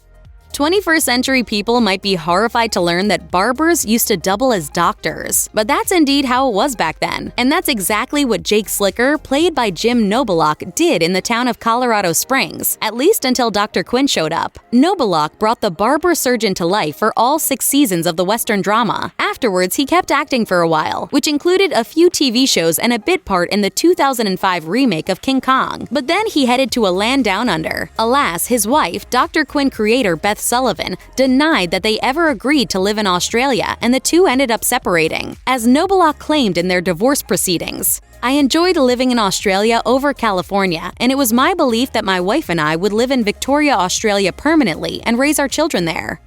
21st century people might be horrified to learn that barbers used to double as doctors, but that's indeed how it was back then. And that's exactly what Jake Slicker, played by Jim Noblock, did in the town of Colorado Springs, at least until Dr. Quinn showed up. Noblock brought the barber surgeon to life for all 6 seasons of the Western drama. Afterwards, he kept acting for a while, which included a few TV shows and a bit part in the 2005 remake of King Kong. But then he headed to a land down under. Alas, his wife, Dr. Quinn creator Beth Sullivan, denied that they ever agreed to live in Australia, and the two ended up separating. As Noblock claimed in their divorce proceedings, "I enjoyed living in Australia over California, and it was my belief that my wife and I would live in Victoria, Australia permanently and raise our children there."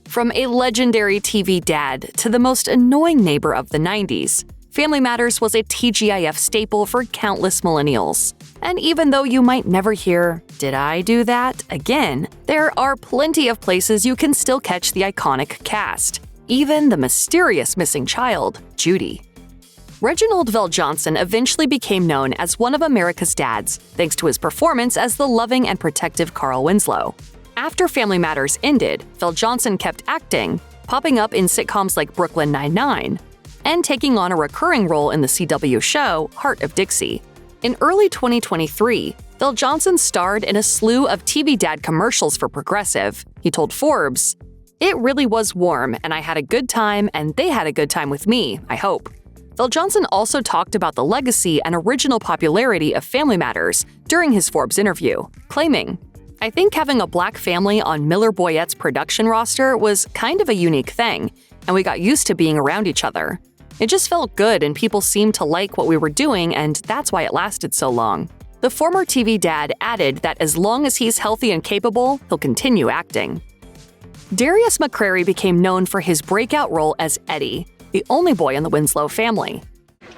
From a legendary TV dad to the most annoying neighbor of the 90s, Family Matters was a TGIF staple for countless millennials. And even though you might never hear, "Did I do that?" again, there are plenty of places you can still catch the iconic cast. Even the mysterious missing child, Judy. Reginald VelJohnson eventually became known as one of America's dads, thanks to his performance as the loving and protective Carl Winslow. After Family Matters ended, VelJohnson kept acting, popping up in sitcoms like Brooklyn Nine-Nine, and taking on a recurring role in the CW show Heart of Dixie. In early 2023, VelJohnson starred in a slew of TV dad commercials for Progressive. He told Forbes, "It really was warm, and I had a good time, and they had a good time with me, I hope." VelJohnson also talked about the legacy and original popularity of Family Matters during his Forbes interview, claiming, I think having a black family on Miller Boyette's production roster was kind of a unique thing, and we got used to being around each other. It just felt good and people seemed to like what we were doing, and that's why it lasted so long. The former TV dad added that as long as he's healthy and capable, he'll continue acting. Darius McCrary became known for his breakout role as Eddie, the only boy in the Winslow family.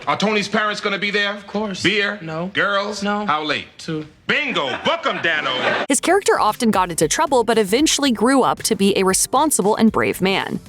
Are Tony's parents gonna be there? Of course. Beer? No. Girls? No. How late? 2. Bingo! Book 'em, Dano! His character often got into trouble but eventually grew up to be a responsible and brave man.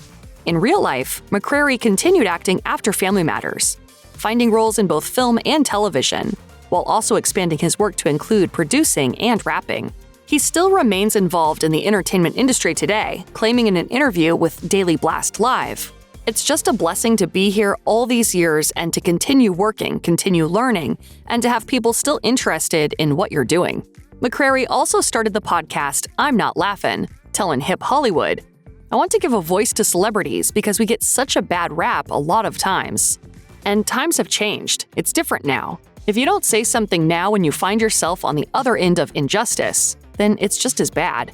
In real life, McCrary continued acting after Family Matters, finding roles in both film and television, while also expanding his work to include producing and rapping. He still remains involved in the entertainment industry today, claiming in an interview with Daily Blast Live, "It's just a blessing to be here all these years and to continue working, continue learning, and to have people still interested in what you're doing." McCrary also started the podcast I'm Not Laughin', Tellin' Hip Hollywood. I want to give a voice to celebrities because we get such a bad rap a lot of times. And times have changed. It's different now. If you don't say something now when you find yourself on the other end of injustice, then it's just as bad.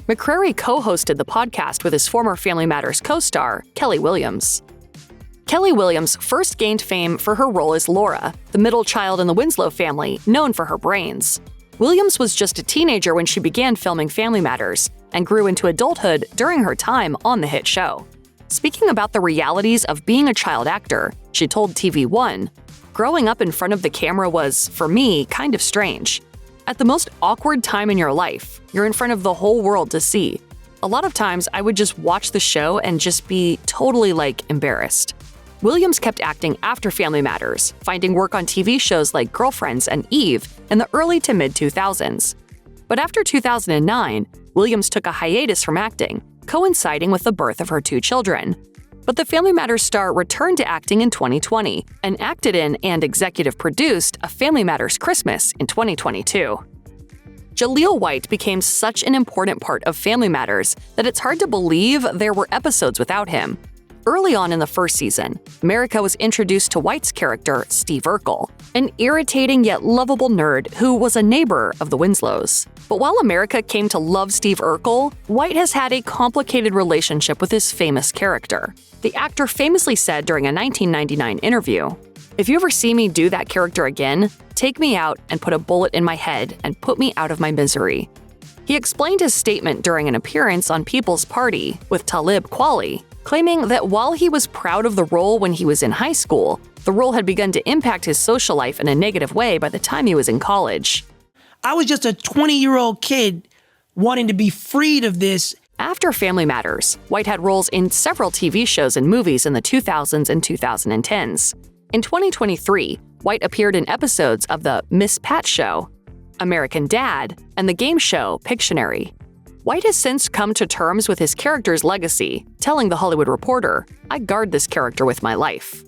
McCrary co-hosted the podcast with his former Family Matters co-star, Kelly Williams. Kelly Williams first gained fame for her role as Laura, the middle child in the Winslow family, known for her brains. Williams was just a teenager when she began filming Family Matters and grew into adulthood during her time on the hit show. Speaking about the realities of being a child actor, she told TV One, "Growing up in front of the camera was, for me, kind of strange. At the most awkward time in your life, you're in front of the whole world to see. A lot of times, I would just watch the show and just be totally, embarrassed." Williams kept acting after Family Matters, finding work on TV shows like Girlfriends and Eve in the early to mid-2000s. But after 2009, Williams took a hiatus from acting, coinciding with the birth of her 2 children. But the Family Matters star returned to acting in 2020 and acted in and executive produced A Family Matters Christmas in 2022. Jaleel White became such an important part of Family Matters that it's hard to believe there were episodes without him. Early on in the first season, America was introduced to White's character, Steve Urkel, an irritating yet lovable nerd who was a neighbor of the Winslows. But while America came to love Steve Urkel, White has had a complicated relationship with his famous character. The actor famously said during a 1999 interview, "If you ever see me do that character again, take me out and put a bullet in my head and put me out of my misery." He explained his statement during an appearance on People's Party with Talib Kweli, claiming that while he was proud of the role when he was in high school, the role had begun to impact his social life in a negative way by the time he was in college. I was just a 20-year-old kid wanting to be freed of this. After Family Matters, White had roles in several TV shows and movies in the 2000s and 2010s. In 2023, White appeared in episodes of The Miss Pat Show, American Dad, and the game show Pictionary. White has since come to terms with his character's legacy, telling The Hollywood Reporter, "I guard this character with my life."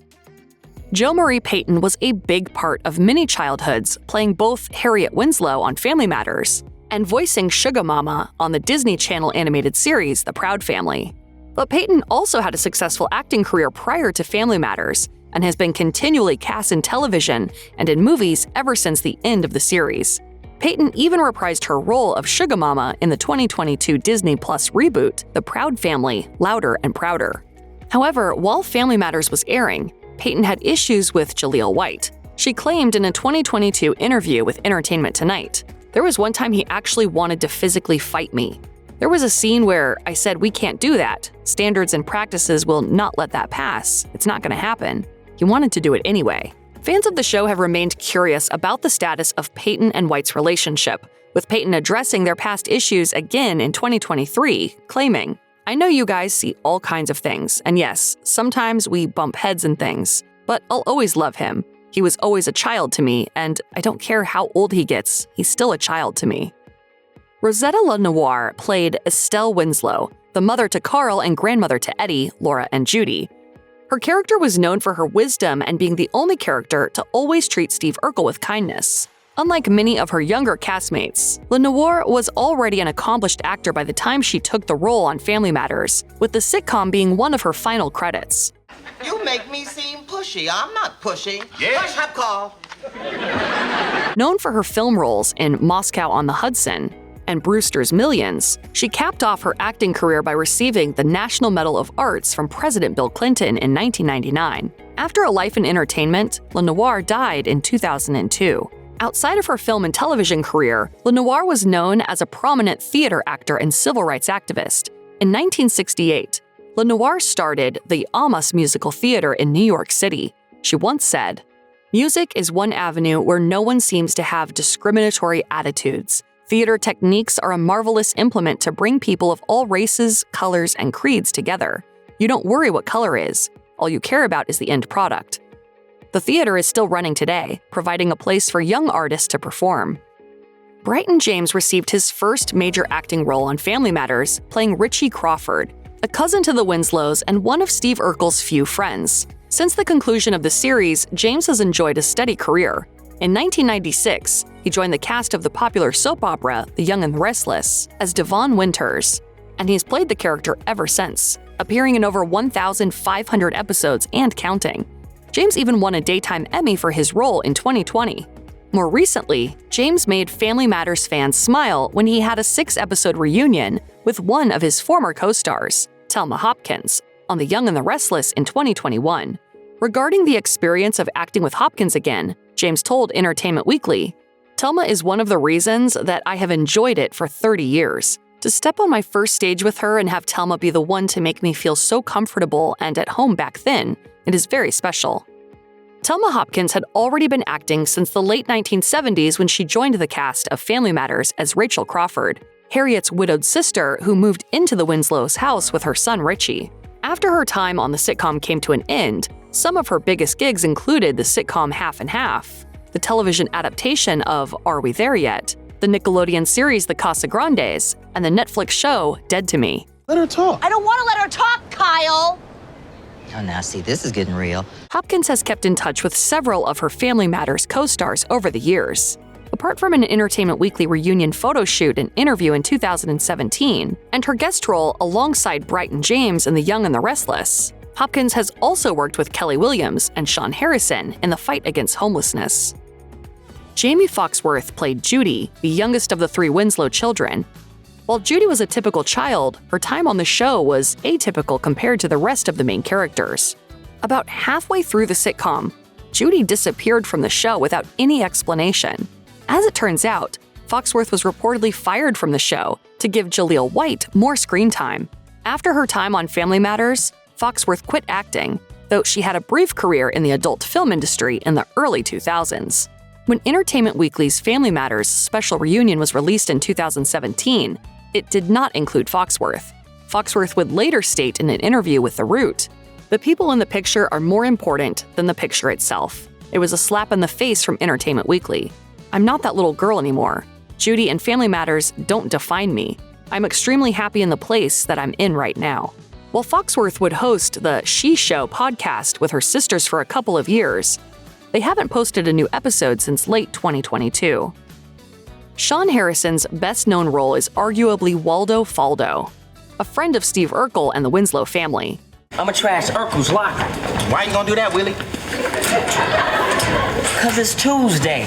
Jo Marie Payton was a big part of many childhoods, playing both Harriet Winslow on Family Matters and voicing Sugar Mama on the Disney Channel animated series The Proud Family. But Payton also had a successful acting career prior to Family Matters and has been continually cast in television and in movies ever since the end of the series. Payton even reprised her role of Sugar Mama in the 2022 Disney Plus reboot, The Proud Family, Louder and Prouder. However, while Family Matters was airing, Payton had issues with Jaleel White. She claimed in a 2022 interview with Entertainment Tonight, "There was one time he actually wanted to physically fight me. There was a scene where I said, 'We can't do that. Standards and practices will not let that pass. It's not going to happen.' He wanted to do it anyway." Fans of the show have remained curious about the status of Payton and White's relationship, with Payton addressing their past issues again in 2023, claiming, "I know you guys see all kinds of things, and yes, sometimes we bump heads and things, but I'll always love him. He was always a child to me, and I don't care how old he gets, he's still a child to me." Rosetta LeNoire played Estelle Winslow, the mother to Carl and grandmother to Eddie, Laura, and Judy. Her character was known for her wisdom and being the only character to always treat Steve Urkel with kindness. Unlike many of her younger castmates, LeNoire was already an accomplished actor by the time she took the role on Family Matters, with the sitcom being one of her final credits. You make me seem pushy. I'm not pushy. Yeah. Push up call. Known for her film roles in Moscow on the Hudson and Brewster's Millions, she capped off her acting career by receiving the National Medal of Arts from President Bill Clinton in 1999. After a life in entertainment, Lenoir died in 2002. Outside of her film and television career, Lenoir was known as a prominent theater actor and civil rights activist. In 1968, Lenoir started the Amos Musical Theater in New York City. She once said, "Music is one avenue where no one seems to have discriminatory attitudes. Theater techniques are a marvelous implement to bring people of all races, colors, and creeds together. You don't worry what color is. All you care about is the end product." The theater is still running today, providing a place for young artists to perform. Bryton James received his first major acting role on Family Matters, playing Richie Crawford, a cousin to the Winslows and one of Steve Urkel's few friends. Since the conclusion of the series, James has enjoyed a steady career. In 1996, he joined the cast of the popular soap opera The Young and the Restless as Devon Winters, and he's played the character ever since, appearing in over 1,500 episodes and counting. James even won a Daytime Emmy for his role in 2020. More recently, James made Family Matters fans smile when he had a 6-episode reunion with one of his former co-stars, Thelma Hopkins, on The Young and the Restless in 2021. Regarding the experience of acting with Hopkins again, James told Entertainment Weekly, "Thelma is one of the reasons that I have enjoyed it for 30 years. To step on my first stage with her and have Thelma be the one to make me feel so comfortable and at home back then, it is very special." Thelma Hopkins had already been acting since the late 1970s when she joined the cast of Family Matters as Rachel Crawford, Harriet's widowed sister who moved into the Winslows' house with her son Richie. After her time on the sitcom came to an end, some of her biggest gigs included the sitcom Half and Half, the television adaptation of Are We There Yet?, the Nickelodeon series The Casa Grandes, and the Netflix show Dead to Me. Let her talk. I don't want to let her talk, Kyle. Oh, now see, this is getting real. Hopkins has kept in touch with several of her Family Matters co-stars over the years. Apart from an Entertainment Weekly reunion photo shoot and interview in 2017, and her guest role alongside Bryton James in The Young and the Restless, Hopkins has also worked with Kelly Williams and Sean Harrison in the fight against homelessness. Jamie Foxworth played Judy, the youngest of the 3 Winslow children. While Judy was a typical child, her time on the show was atypical compared to the rest of the main characters. About halfway through the sitcom, Judy disappeared from the show without any explanation. As it turns out, Foxworth was reportedly fired from the show to give Jaleel White more screen time. After her time on Family Matters, Foxworth quit acting, though she had a brief career in the adult film industry in the early 2000s. When Entertainment Weekly's Family Matters special reunion was released in 2017, it did not include Foxworth. Foxworth would later state in an interview with The Root, "The people in the picture are more important than the picture itself. It was a slap in the face from Entertainment Weekly. I'm not that little girl anymore. Judy and Family Matters don't define me. I'm extremely happy in the place that I'm in right now." While Foxworth would host the She Show podcast with her sisters for a couple of years, they haven't posted a new episode since late 2022. Sean Harrison's best-known role is arguably Waldo Faldo, a friend of Steve Urkel and the Winslow family. I'ma trash Urkel's locker. Why you gonna do that, Willie? 'Cause it's Tuesday.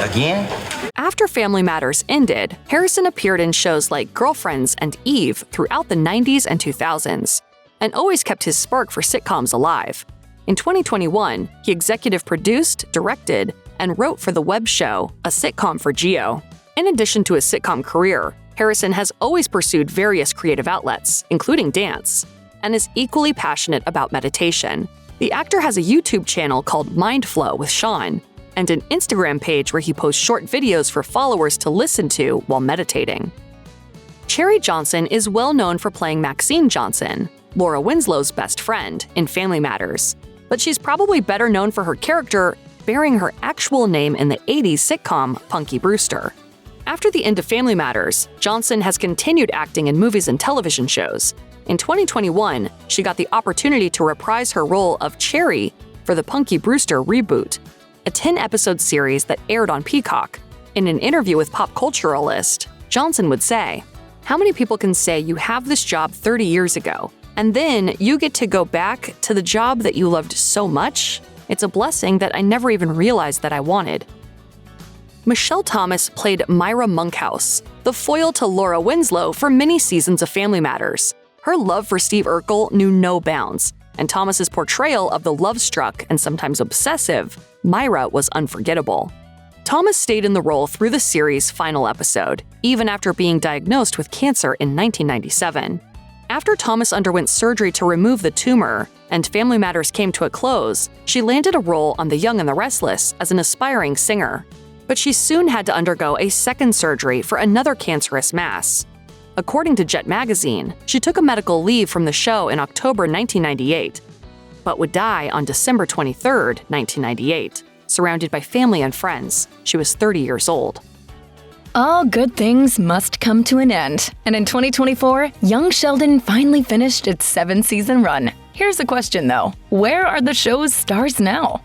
Again? After Family Matters ended, Harrison appeared in shows like Girlfriends and Eve throughout the 90s and 2000s, and always kept his spark for sitcoms alive. In 2021, he executive produced, directed, and wrote for the web show, a sitcom for Geo. In addition to his sitcom career, Harrison has always pursued various creative outlets, including dance, and is equally passionate about meditation. The actor has a YouTube channel called Mindflow with Sean, and an Instagram page where he posts short videos for followers to listen to while meditating. Cherry Johnson is well known for playing Maxine Johnson, Laura Winslow's best friend, in Family Matters, but she's probably better known for her character bearing her actual name in the 80s sitcom Punky Brewster. After the end of Family Matters, Johnson has continued acting in movies and television shows. In 2021, she got the opportunity to reprise her role of Cherry for the Punky Brewster reboot, a 10-episode series that aired on Peacock. In an interview with Pop Culturalist, Johnson would say, "How many people can say you have this job 30 years ago, and then you get to go back to the job that you loved so much? It's a blessing that I never even realized that I wanted." Michelle Thomas played Myra Monkhouse, the foil to Laura Winslow for many seasons of Family Matters. Her love for Steve Urkel knew no bounds, and Thomas's portrayal of the love-struck and sometimes obsessive Myra was unforgettable. Thomas stayed in the role through the series' final episode, even after being diagnosed with cancer in 1997. After Thomas underwent surgery to remove the tumor and Family Matters came to a close, she landed a role on The Young and the Restless as an aspiring singer. But she soon had to undergo a second surgery for another cancerous mass. According to Jet magazine, she took a medical leave from the show in October 1998, but would die on December 23, 1998, surrounded by family and friends. She was 30 years old. All good things must come to an end, and in 2024, young Sheldon finally finished its 7-season run. Here's a question though, where are the show's stars now?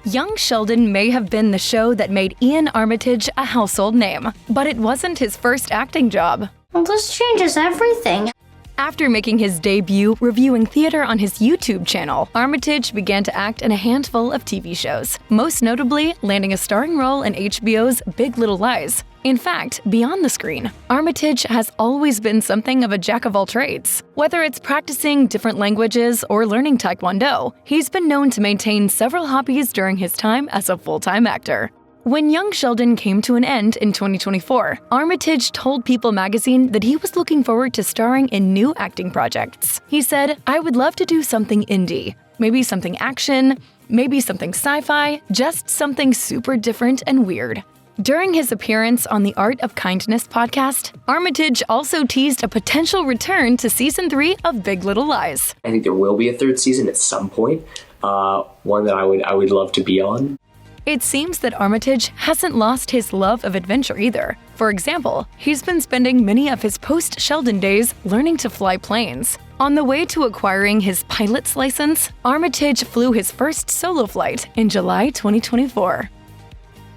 Young Sheldon may have been the show that made Ian Armitage a household name, but it wasn't his first acting job. Well, this changes everything. After making his debut reviewing theater on his YouTube channel, Armitage began to act in a handful of TV shows, most notably landing a starring role in HBO's Big Little Lies. In fact, beyond the screen, Armitage has always been something of a jack of all trades. Whether it's practicing different languages or learning Taekwondo, he's been known to maintain several hobbies during his time as a full-time actor. When Young Sheldon came to an end in 2024, Armitage told People magazine that he was looking forward to starring in new acting projects. He said, "I would love to do something indie, maybe something action, maybe something sci-fi, just something super different and weird." During his appearance on the Art of Kindness podcast, Armitage also teased a potential return to Season 3 of Big Little Lies. I think there will be a third season at some point, one that I would love to be on. It seems that Armitage hasn't lost his love of adventure either. For example, he's been spending many of his post-Sheldon days learning to fly planes. On the way to acquiring his pilot's license, Armitage flew his first solo flight in July 2024.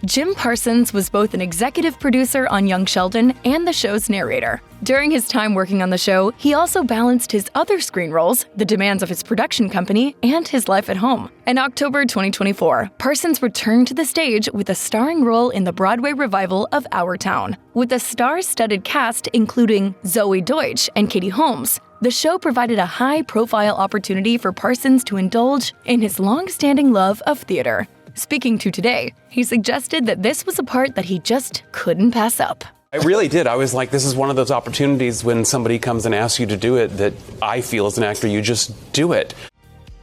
Jim Parsons was both an executive producer on Young Sheldon and the show's narrator. During his time working on the show, he also balanced his other screen roles, the demands of his production company, and his life at home. In October 2024, Parsons returned to the stage with a starring role in the Broadway revival of Our Town. With a star-studded cast including Zoe Deutsch and Katie Holmes, the show provided a high-profile opportunity for Parsons to indulge in his long-standing love of theater. Speaking to Today, he suggested that this was a part that he just couldn't pass up. I really did. I was like, this is one of those opportunities when somebody comes and asks you to do it that I feel as an actor, you just do it.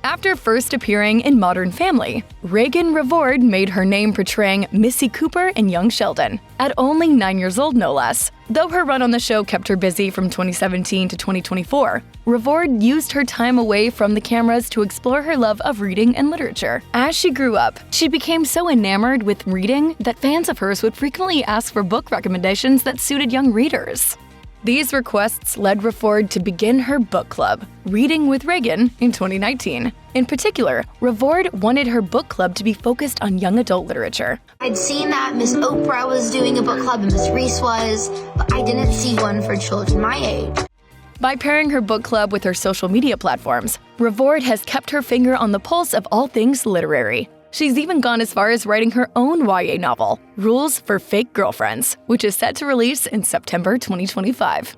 After first appearing in Modern Family, Reagan Revord made her name portraying Missy Cooper in Young Sheldon, at only 9 years old no less. Though her run on the show kept her busy from 2017 to 2024, Revord used her time away from the cameras to explore her love of reading and literature. As she grew up, she became so enamored with reading that fans of hers would frequently ask for book recommendations that suited young readers. These requests led Revord to begin her book club, Reading with Reagan, in 2019. In particular, Revord wanted her book club to be focused on young adult literature. I'd seen that Miss Oprah was doing a book club and Miss Reese was, but I didn't see one for children my age. By pairing her book club with her social media platforms, Revord has kept her finger on the pulse of all things literary. She's even gone as far as writing her own YA novel, Rules for Fake Girlfriends, which is set to release in September 2025.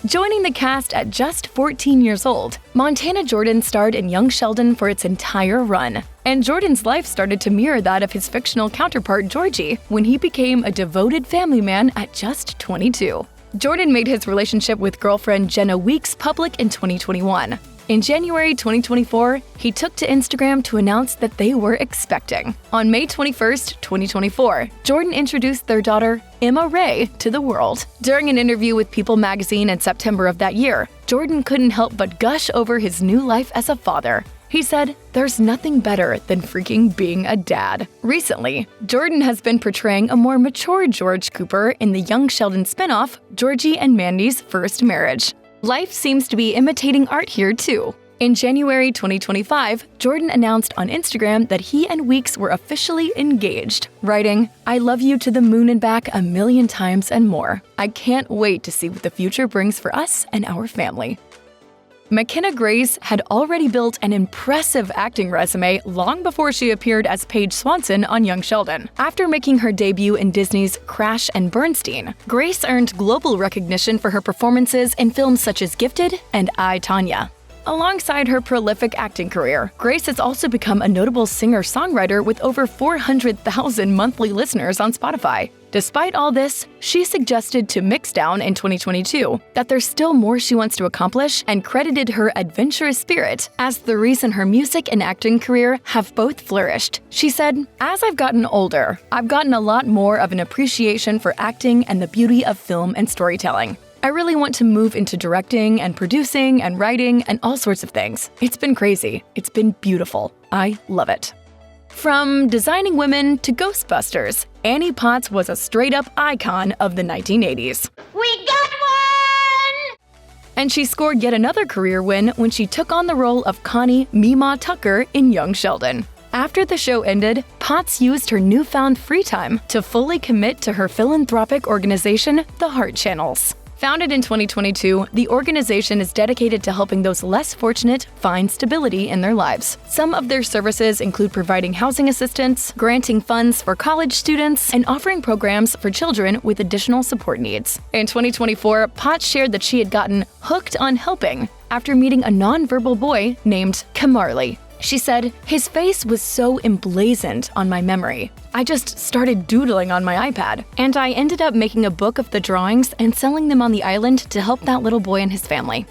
Joining the cast at just 14 years old, Montana Jordan starred in Young Sheldon for its entire run. And Jordan's life started to mirror that of his fictional counterpart Georgie when he became a devoted family man at just 22. Jordan made his relationship with girlfriend Jenna Weeks public in 2021. In January 2024, he took to Instagram to announce that they were expecting. On May 21st, 2024, Jordan introduced their daughter, Emma Ray, to the world. During an interview with People magazine in September of that year, Jordan couldn't help but gush over his new life as a father. He said, "There's nothing better than freaking being a dad." Recently, Jordan has been portraying a more mature George Cooper in the Young Sheldon spinoff, Georgie and Mandy's First Marriage. Life seems to be imitating art here too. In January 2025, Jordan announced on Instagram that he and Weeks were officially engaged, writing, "I love you to the moon and back 1,000,000 times and more. I can't wait to see what the future brings for us and our family." McKenna Grace had already built an impressive acting resume long before she appeared as Paige Swanson on Young Sheldon. After making her debut in Disney's Crash and Bernstein, Grace earned global recognition for her performances in films such as Gifted and I, Tonya. Alongside her prolific acting career, Grace has also become a notable singer-songwriter with over 400,000 monthly listeners on Spotify. Despite all this, she suggested to Mixdown in 2022 that there's still more she wants to accomplish and credited her adventurous spirit as the reason her music and acting career have both flourished. She said, "As I've gotten older, I've gotten a lot more of an appreciation for acting and the beauty of film and storytelling. I really want to move into directing and producing and writing and all sorts of things. It's been crazy. It's been beautiful. I love it." From designing women to Ghostbusters, Annie Potts was a straight-up icon of the 1980s. We got one! And she scored yet another career win when she took on the role of Connie Meemaw Tucker in Young Sheldon. After the show ended, Potts used her newfound free time to fully commit to her philanthropic organization, the Heart Channels. Founded in 2022, the organization is dedicated to helping those less fortunate find stability in their lives. Some of their services include providing housing assistance, granting funds for college students, and offering programs for children with additional support needs. In 2024, Potts shared that she had gotten hooked on helping after meeting a nonverbal boy named Kamarli. She said, "His face was so emblazoned on my memory. I just started doodling on my iPad, and I ended up making a book of the drawings and selling them on the island to help that little boy and his family."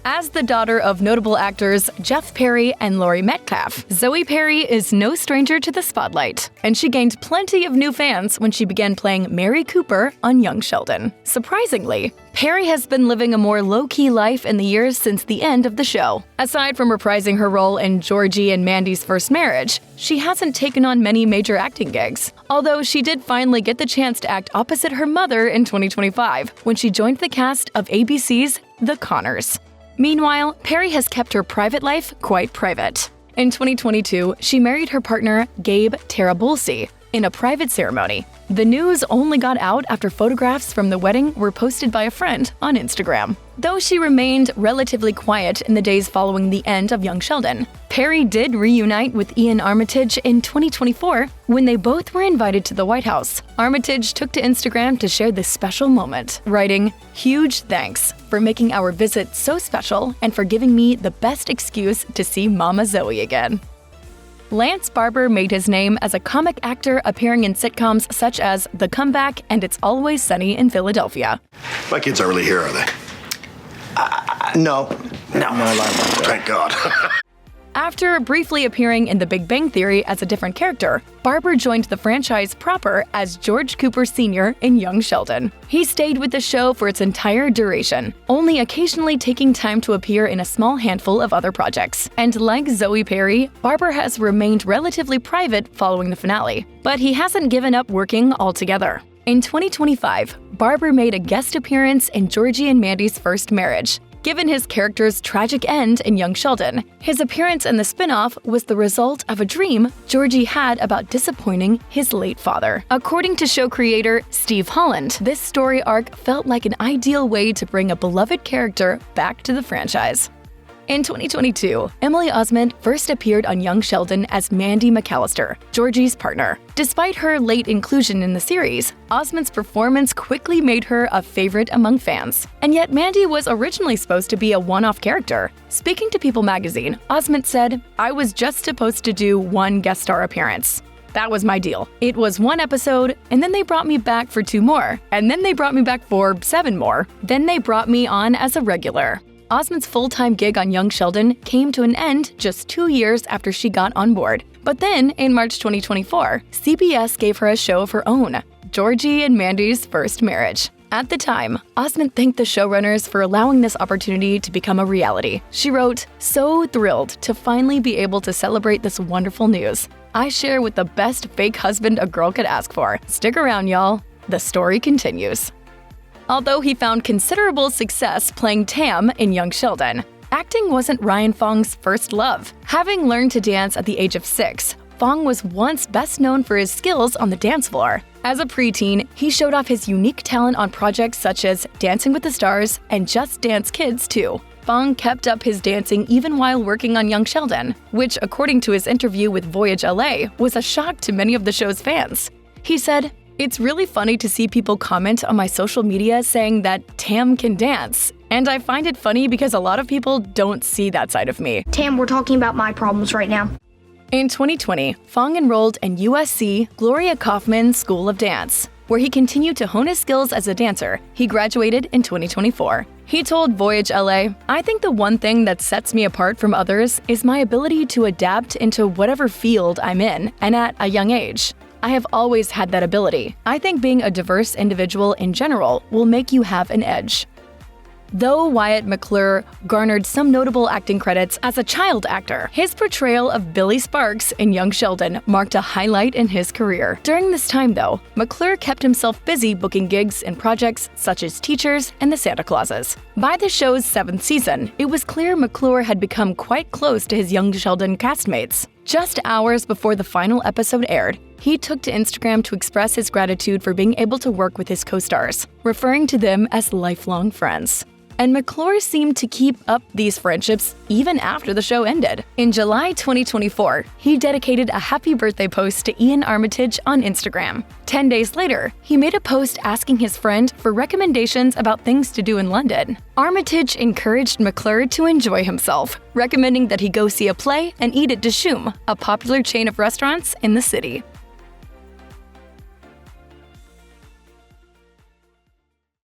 As the daughter of notable actors Jeff Perry and Laurie Metcalf, Zoe Perry is no stranger to the spotlight, and she gained plenty of new fans when she began playing Mary Cooper on Young Sheldon. Surprisingly, Perry has been living a more low-key life in the years since the end of the show. Aside from reprising her role in Georgie and Mandy's first marriage, she hasn't taken on many major acting gigs, although she did finally get the chance to act opposite her mother in 2025 when she joined the cast of ABC's The Connors. Meanwhile, Perry has kept her private life quite private. In 2022, she married her partner, Gabe Tarabulsi, in a private ceremony. The news only got out after photographs from the wedding were posted by a friend on Instagram. Though she remained relatively quiet in the days following the end of Young Sheldon, Perry did reunite with Ian Armitage in 2024 when they both were invited to the White House. Armitage took to Instagram to share this special moment, writing, "Huge thanks for making our visit so special and for giving me the best excuse to see Mama Zoe again." Lance Barber made his name as a comic actor appearing in sitcoms such as The Comeback and It's Always Sunny in Philadelphia. My kids aren't really here, are they? No. Thank God. After briefly appearing in The Big Bang Theory as a different character, Barber joined the franchise proper as George Cooper Sr. in Young Sheldon. He stayed with the show for its entire duration, only occasionally taking time to appear in a small handful of other projects. And like Zoe Perry, Barber has remained relatively private following the finale, but he hasn't given up working altogether. In 2025, Barber made a guest appearance in Georgie and Mandy's first marriage. Given his character's tragic end in Young Sheldon, his appearance in the spin-off was the result of a dream Georgie had about disappointing his late father. According to show creator Steve Holland, this story arc felt like an ideal way to bring a beloved character back to the franchise. In 2022, Emily Osment first appeared on Young Sheldon as Mandy McAllister, Georgie's partner. Despite her late inclusion in the series, Osment's performance quickly made her a favorite among fans. And yet Mandy was originally supposed to be a one-off character. Speaking to People magazine, Osment said, "I was just supposed to do one guest star appearance. That was my deal. It was one episode, and then they brought me back for 2 more, and then they brought me back for 7 more. Then they brought me on as a regular." Osment's full-time gig on Young Sheldon came to an end just 2 years after she got on board. But then, in March 2024, CBS gave her a show of her own, Georgie and Mandy's First Marriage. At the time, Osment thanked the showrunners for allowing this opportunity to become a reality. She wrote, "So thrilled to finally be able to celebrate this wonderful news. I share with the best fake husband a girl could ask for. Stick around, y'all. The story continues." Although he found considerable success playing Tam in Young Sheldon, acting wasn't Ryan Fong's first love. Having learned to dance at the age of 6, Fong was once best known for his skills on the dance floor. As a preteen, he showed off his unique talent on projects such as Dancing with the Stars and Just Dance Kids 2. Fong kept up his dancing even while working on young Sheldon, which, according to his interview with Voyage LA, was a shock to many of the show's fans. He said, "It's really funny to see people comment on my social media saying that Tam can dance. And I find it funny because a lot of people don't see that side of me." Tam, we're talking about my problems right now. In 2020, Fong enrolled in USC Gloria Kaufman School of Dance, where he continued to hone his skills as a dancer. He graduated in 2024. He told Voyage LA, "I think the one thing that sets me apart from others is my ability to adapt into whatever field I'm in, and at a young age. I have always had that ability. I think being a diverse individual in general will make you have an edge." Though Wyatt McClure garnered some notable acting credits as a child actor, his portrayal of Billy Sparks in Young Sheldon marked a highlight in his career. During this time, though, McClure kept himself busy booking gigs in projects such as Teachers and the Santa Clauses. By the show's 7th season, it was clear McClure had become quite close to his Young Sheldon castmates. Just hours before the final episode aired, he took to Instagram to express his gratitude for being able to work with his co-stars, referring to them as lifelong friends. And McClure seemed to keep up these friendships even after the show ended. In July 2024, he dedicated a happy birthday post to Ian Armitage on Instagram. 10 days later, he made a post asking his friend for recommendations about things to do in London. Armitage encouraged McClure to enjoy himself, recommending that he go see a play and eat at Dishoom, a popular chain of restaurants in the city.